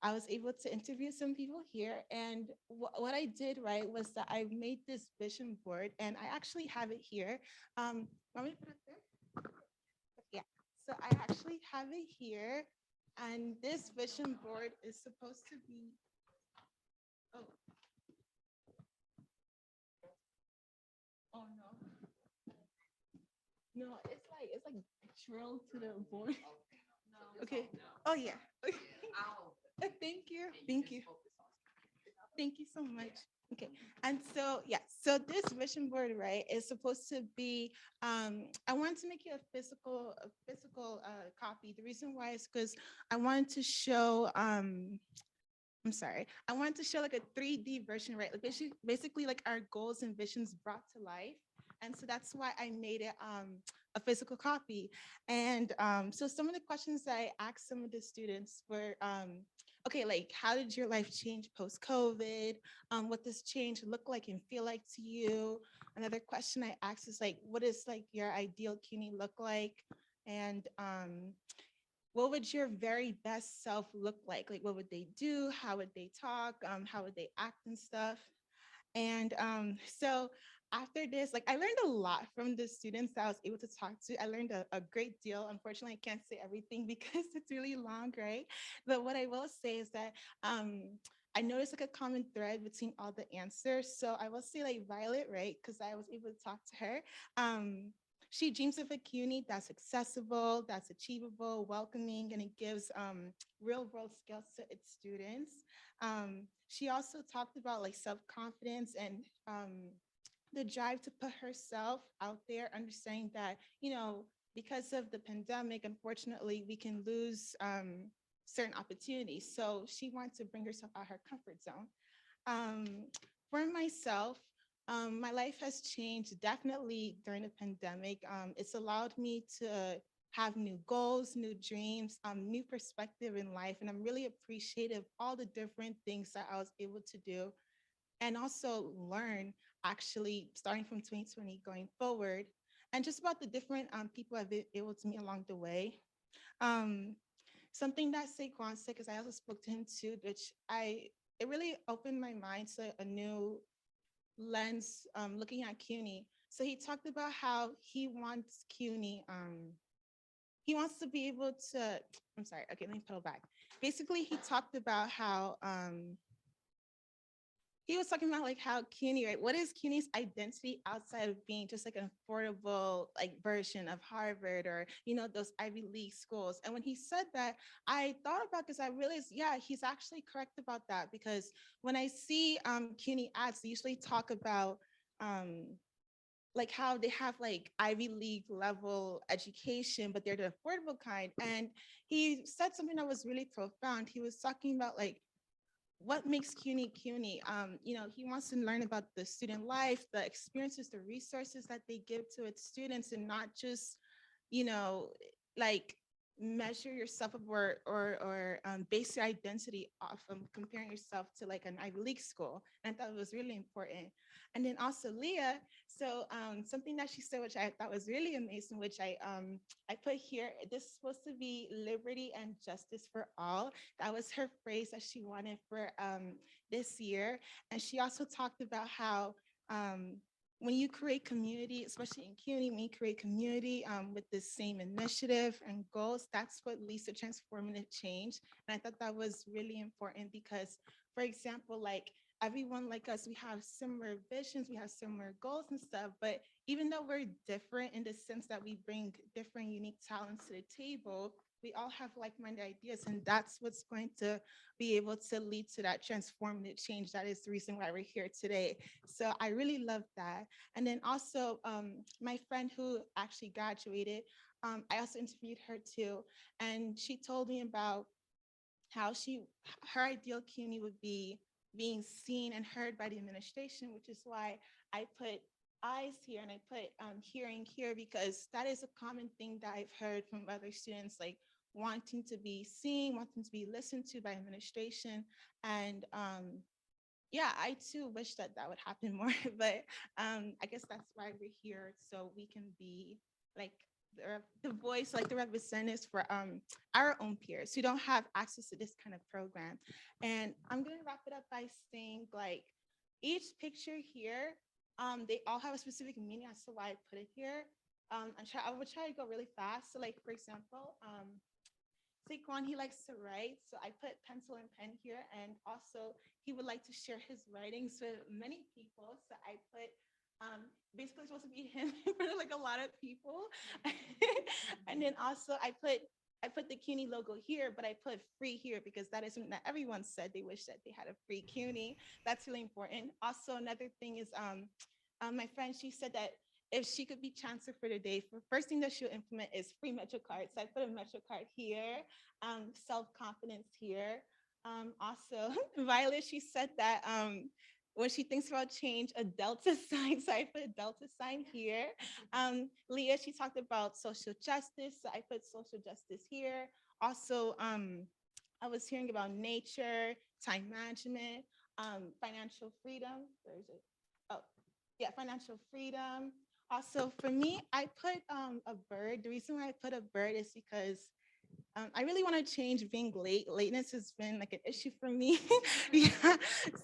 I was able to interview some people here, and what I did, right, was that I made this vision board, and I actually have it here. Want me to put it there? Yeah, so I actually have it here, and this vision board is supposed to be, oh. Oh no. No, it's like drilled to the board. Okay. Oh yeah. Thank you. Thank you. Thank you so much. Okay. And so yeah, so this vision board, right, is supposed to be I wanted to make it a physical copy. The reason why is because I wanted to show I'm sorry. I wanted to show like a 3D version, right? Like basically like our goals and visions brought to life. And so that's why I made it a physical copy. And so some of the questions that I asked some of the students were, okay, like how did your life change post-COVID? What does change look like and feel like to you? Another question I asked is like, what does like your ideal CUNY look like? And what would your very best self look like? Like, what would they do? How would they talk? How would they act and stuff? And so after this, like I learned a lot from the students that I was able to talk to. I learned a great deal. Unfortunately, I can't say everything because it's really long, right? But what I will say is that I noticed like a common thread between all the answers. So I will say like Violett, right? Because I was able to talk to her. She dreams of a CUNY that's accessible, that's achievable, welcoming, and it gives real world skills to its students. She also talked about like self-confidence and the drive to put herself out there, understanding that, you know, because of the pandemic, unfortunately, we can lose certain opportunities. So she wants to bring herself out of her comfort zone. For myself, my life has changed definitely during the pandemic. It's allowed me to have new goals, new dreams, new perspective in life. And I'm really appreciative of all the different things that I was able to do and also learn actually starting from 2020 going forward, and just about the different people I've been able to meet along the way. Something that Sayquan said, because I also spoke to him too, which it really opened my mind to a new lens looking at CUNY. So he talked about how he wants CUNY, he wants to be able to, I'm sorry, okay, let me pull back. Basically, he talked about how, he was talking about like how CUNY, right? What is CUNY's identity outside of being just like an affordable like version of Harvard or, you know, those Ivy League schools? And when he said that, I thought about this, I realized, yeah, he's actually correct about that, because when I see CUNY ads, they usually talk about like how they have like Ivy League level education, but they're the affordable kind. And he said something that was really profound. He was talking about like, what makes CUNY CUNY? You know, he wants to learn about the student life, the experiences, the resources that they give to its students, and not just, you know, like measure yourself up or base your identity off of comparing yourself to like an Ivy League school. And I thought it was really important. And then also Lia, so something that she said, which I thought was really amazing, which I put here, this is supposed to be liberty and justice for all. That was her phrase that she wanted for this year. And she also talked about how when you create community, especially in CUNY, when you create community with the same initiative and goals, that's what leads to transformative change. And I thought that was really important because, for example, like everyone like us, we have similar visions, we have similar goals and stuff, but even though we're different in the sense that we bring different unique talents to the table, we all have like-minded ideas, and that's what's going to be able to lead to that transformative change. That is the reason why we're here today. So I really love that. And then also my friend who actually graduated, I also interviewed her too, and she told me about how her ideal CUNY would be being seen and heard by the administration, which is why I put eyes here and I put hearing here, because that is a common thing that I've heard from other students, like wanting to be seen, wanting to be listened to by administration. And yeah, I too wish that that would happen more, but I guess that's why we're here, so we can be like the voice, like the representatives for our own peers who don't have access to this kind of program. And I'm gonna wrap it up by saying, like, each picture here, they all have a specific meaning as to why I put it here. I would try to go really fast. So like, for example, Sayquan, he likes to write, so I put pencil and pen here, and also he would like to share his writings with many people, so I put basically it's supposed to be him in front of like a lot of people. And then also I put the CUNY logo here, but I put free here because that is something that everyone said they wish that they had a free CUNY. That's really important. Also, another thing is my friend, she said that if she could be chancellor for the day, the first thing that she'll implement is free Metro card. So I put a Metro card here, self-confidence here. Also, Violett, she said that when she thinks about change, a delta sign. So I put a delta sign here. Lia, she talked about social justice. So I put social justice here. Also, I was hearing about nature, time management, financial freedom. Where is it? Oh, yeah, financial freedom. Also, for me, I put a bird. The reason why I put a bird is because I really want to change being late. Lateness has been like an issue for me. Yeah.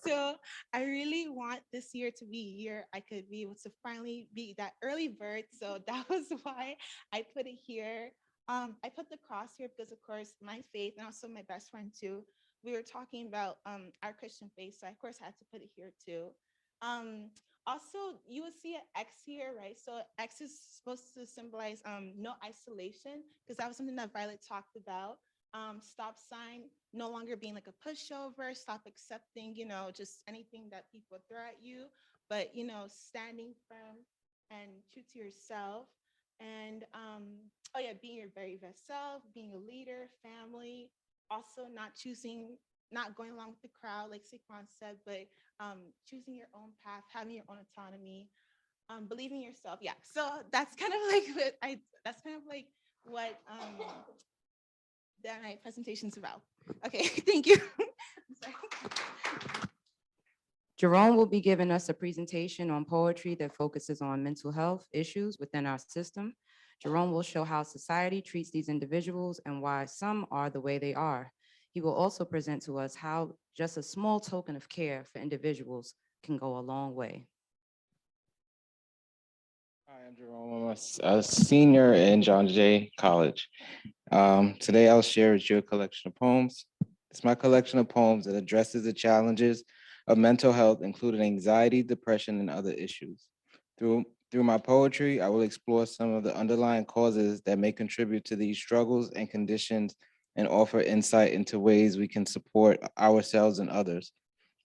So I really want this year to be a year I could be able to finally be that early bird. So that was why I put it here. I put the cross here because, of course, my faith and also my best friend too, we were talking about our Christian faith. So I, of course, had to put it here too. Also, you will see an X here, right? So X is supposed to symbolize no isolation, because that was something that Violett talked about. Stop sign, no longer being like a pushover, stop accepting, you know, just anything that people throw at you, but, you know, standing firm and true to yourself. And oh yeah, being your very best self, being a leader, family, also not going along with the crowd, like Sayquan said, but choosing your own path, having your own autonomy, believing in yourself. Yeah, so that's kind of like what that my presentation's about. Okay, thank you. I'm sorry. Jerome will be giving us a presentation on poetry that focuses on mental health issues within our system. Jerome will show how society treats these individuals and why some are the way they are. He will also present to us how just a small token of care for individuals can go a long way. Hi, I'm Jerome. I'm a senior in John Jay College. Today I'll share with you a collection of poems. It's my collection of poems that addresses the challenges of mental health, including anxiety, depression, and other issues. Through my poetry, I will explore some of the underlying causes that may contribute to these struggles and conditions and offer insight into ways we can support ourselves and others.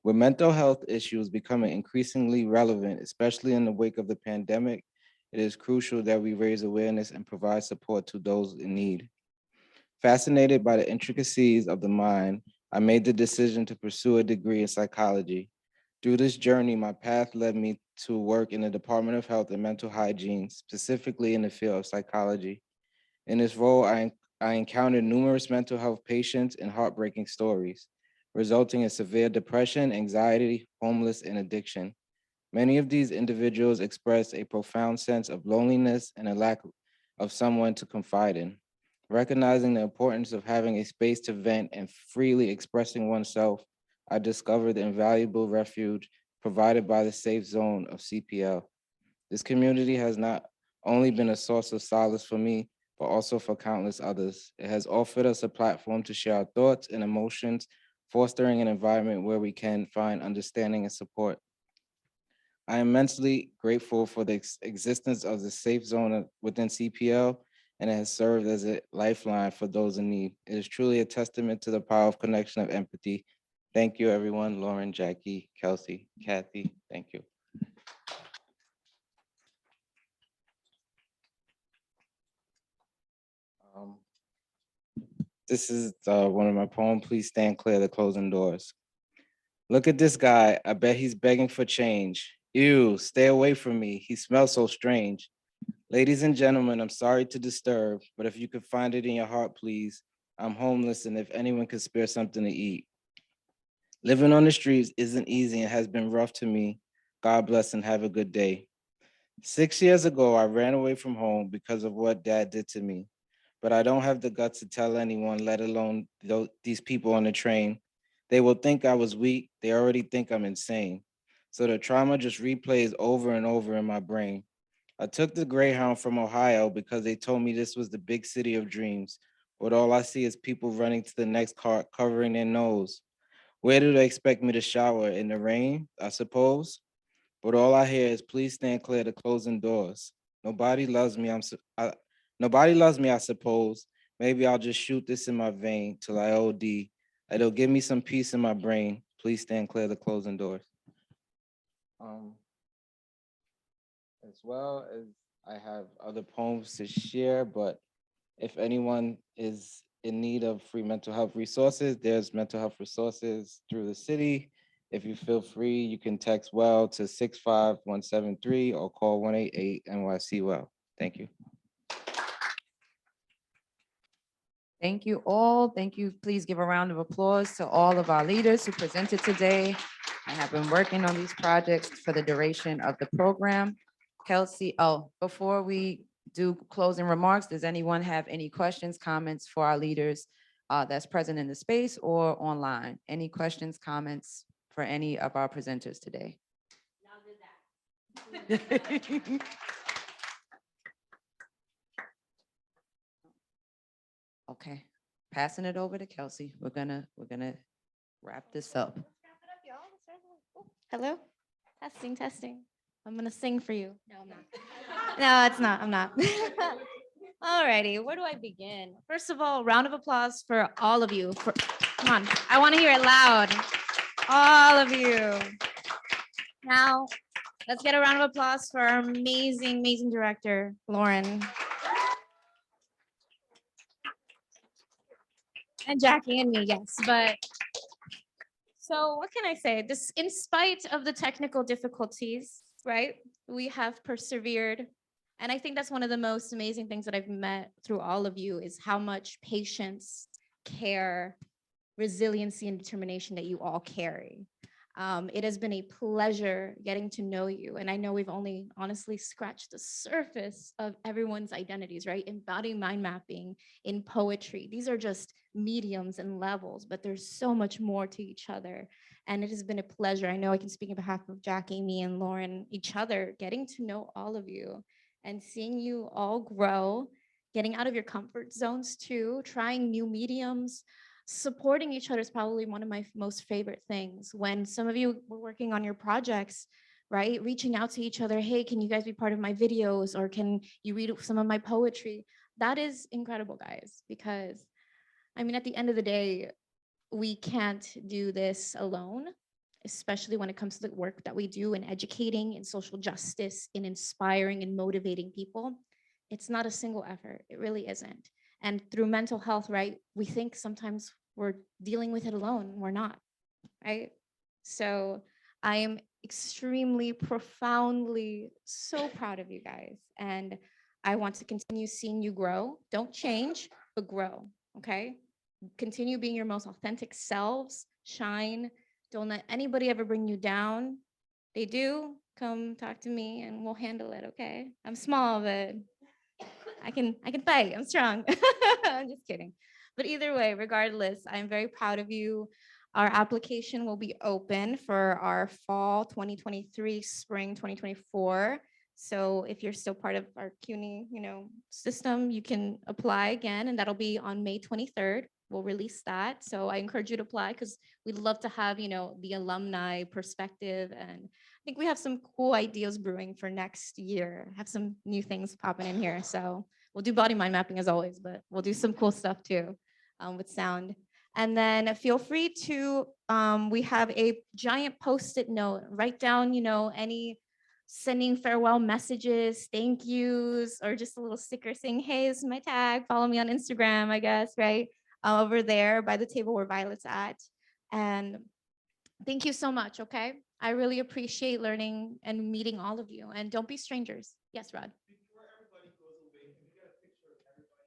With mental health issues becoming increasingly relevant, especially in the wake of the pandemic, it is crucial that we raise awareness and provide support to those in need. Fascinated by the intricacies of the mind, I made the decision to pursue a degree in psychology. Through this journey, my path led me to work in the Department of Health and Mental Hygiene, specifically in the field of psychology. In this role, I encountered numerous mental health patients and heartbreaking stories, resulting in severe depression, anxiety, homelessness, and addiction. Many of these individuals expressed a profound sense of loneliness and a lack of someone to confide in. Recognizing the importance of having a space to vent and freely expressing oneself, I discovered the invaluable refuge provided by the safe zone of CPL. This community has not only been a source of solace for me, but also for countless others. It has offered us a platform to share our thoughts and emotions, fostering an environment where we can find understanding and support. I am immensely grateful for the existence of the safe zone within CPL, and it has served as a lifeline for those in need. It is truly a testament to the power of connection of empathy. Thank you, everyone. Lauren, Jackie, Kelsey, Kathy, thank you. This is one of my poems, Please Stand Clear of the Closing Doors. Look at this guy. I bet he's begging for change. Ew, stay away from me. He smells so strange. Ladies and gentlemen, I'm sorry to disturb, but if you could find it in your heart, please. I'm homeless, and if anyone could spare something to eat. Living on the streets isn't easy and has been rough to me. God bless and have a good day. 6 years ago, I ran away from home because of what Dad did to me, but I don't have the guts to tell anyone, let alone these people on the train. They will think I was weak. They already think I'm insane. So the trauma just replays over and over in my brain. I took the Greyhound from Ohio because they told me this was the big city of dreams, but all I see is people running to the next car, covering their nose. Where do they expect me to shower? In the rain, I suppose? But all I hear is, please stand clear of the closing doors. Nobody loves me, nobody loves me, I suppose. Maybe I'll just shoot this in my vein till I OD. It'll give me some peace in my brain. Please stand clear of the closing doors. As well as I have other poems to share, but if anyone is in need of free mental health resources, there's mental health resources through the city. If you feel free, you can text WELL to 65173 or call 188 NYC WELL. Thank you. Thank you all. Thank you. Please give a round of applause to all of our leaders who presented today and have been working on these projects for the duration of the program. Kelsey, before we do closing remarks, does anyone have any questions, comments for our leaders that's present in the space or online? Any questions, comments for any of our presenters today? Okay, passing it over to Kelsey. We're gonna wrap this up. Hello? Testing. I'm gonna sing for you. No, I'm not. No, it's not, I'm not. Alrighty, where do I begin? First of all, round of applause for all of you. Come on, I wanna hear it loud. All of you. Now, let's get a round of applause for our amazing, amazing director, Lauren. And Jackie and me, yes, but so what can I say? This, in spite of the technical difficulties, right? We have persevered. And I think that's one of the most amazing things that I've met through all of you is how much patience, care, resiliency, and determination that you all carry. It has been a pleasure getting to know you. And I know we've only honestly scratched the surface of everyone's identities, right? Embodying mind mapping, in poetry. These are just mediums and levels, but there's so much more to each other. And it has been a pleasure. I know I can speak on behalf of Jack, Amy, and Lauren, each other, getting to know all of you and seeing you all grow, getting out of your comfort zones too, trying new mediums. Supporting each other is probably one of my most favorite things. When some of you were working on your projects, right? Reaching out to each other, hey, can you guys be part of my videos? Or can you read some of my poetry? That is incredible, guys, because I mean, at the end of the day, we can't do this alone, especially when it comes to the work that we do in educating, in social justice, in inspiring and motivating people. It's not a single effort. It really isn't. And through mental health, right, we think sometimes we're dealing with it alone. We're not, right? So I am extremely, profoundly so proud of you guys. And I want to continue seeing you grow. Don't change, but grow, okay? Continue being your most authentic selves, shine. Don't let anybody ever bring you down. They do, come talk to me and we'll handle it, okay? I'm small, but I can fight. I'm strong. I'm just kidding. But either way, regardless, I'm very proud of you. Our application will be open for our fall 2023, spring 2024. So if you're still part of our CUNY, system, you can apply again, and that'll be on May 23rd. We'll release that. So I encourage you to apply because we'd love to have, the alumni perspective. And I think we have some cool ideas brewing for next year. Have some new things popping in here. So we'll do body mind mapping as always, but we'll do some cool stuff too with sound. And then feel free to, we have a giant Post-it note. Write down, any sending farewell messages, thank yous, or just a little sticker saying, hey, this is my tag. Follow me on Instagram, I guess, right? Over there by the table where Violet's at. And thank you so much, okay? I really appreciate learning and meeting all of you. And don't be strangers. Yes, Rod.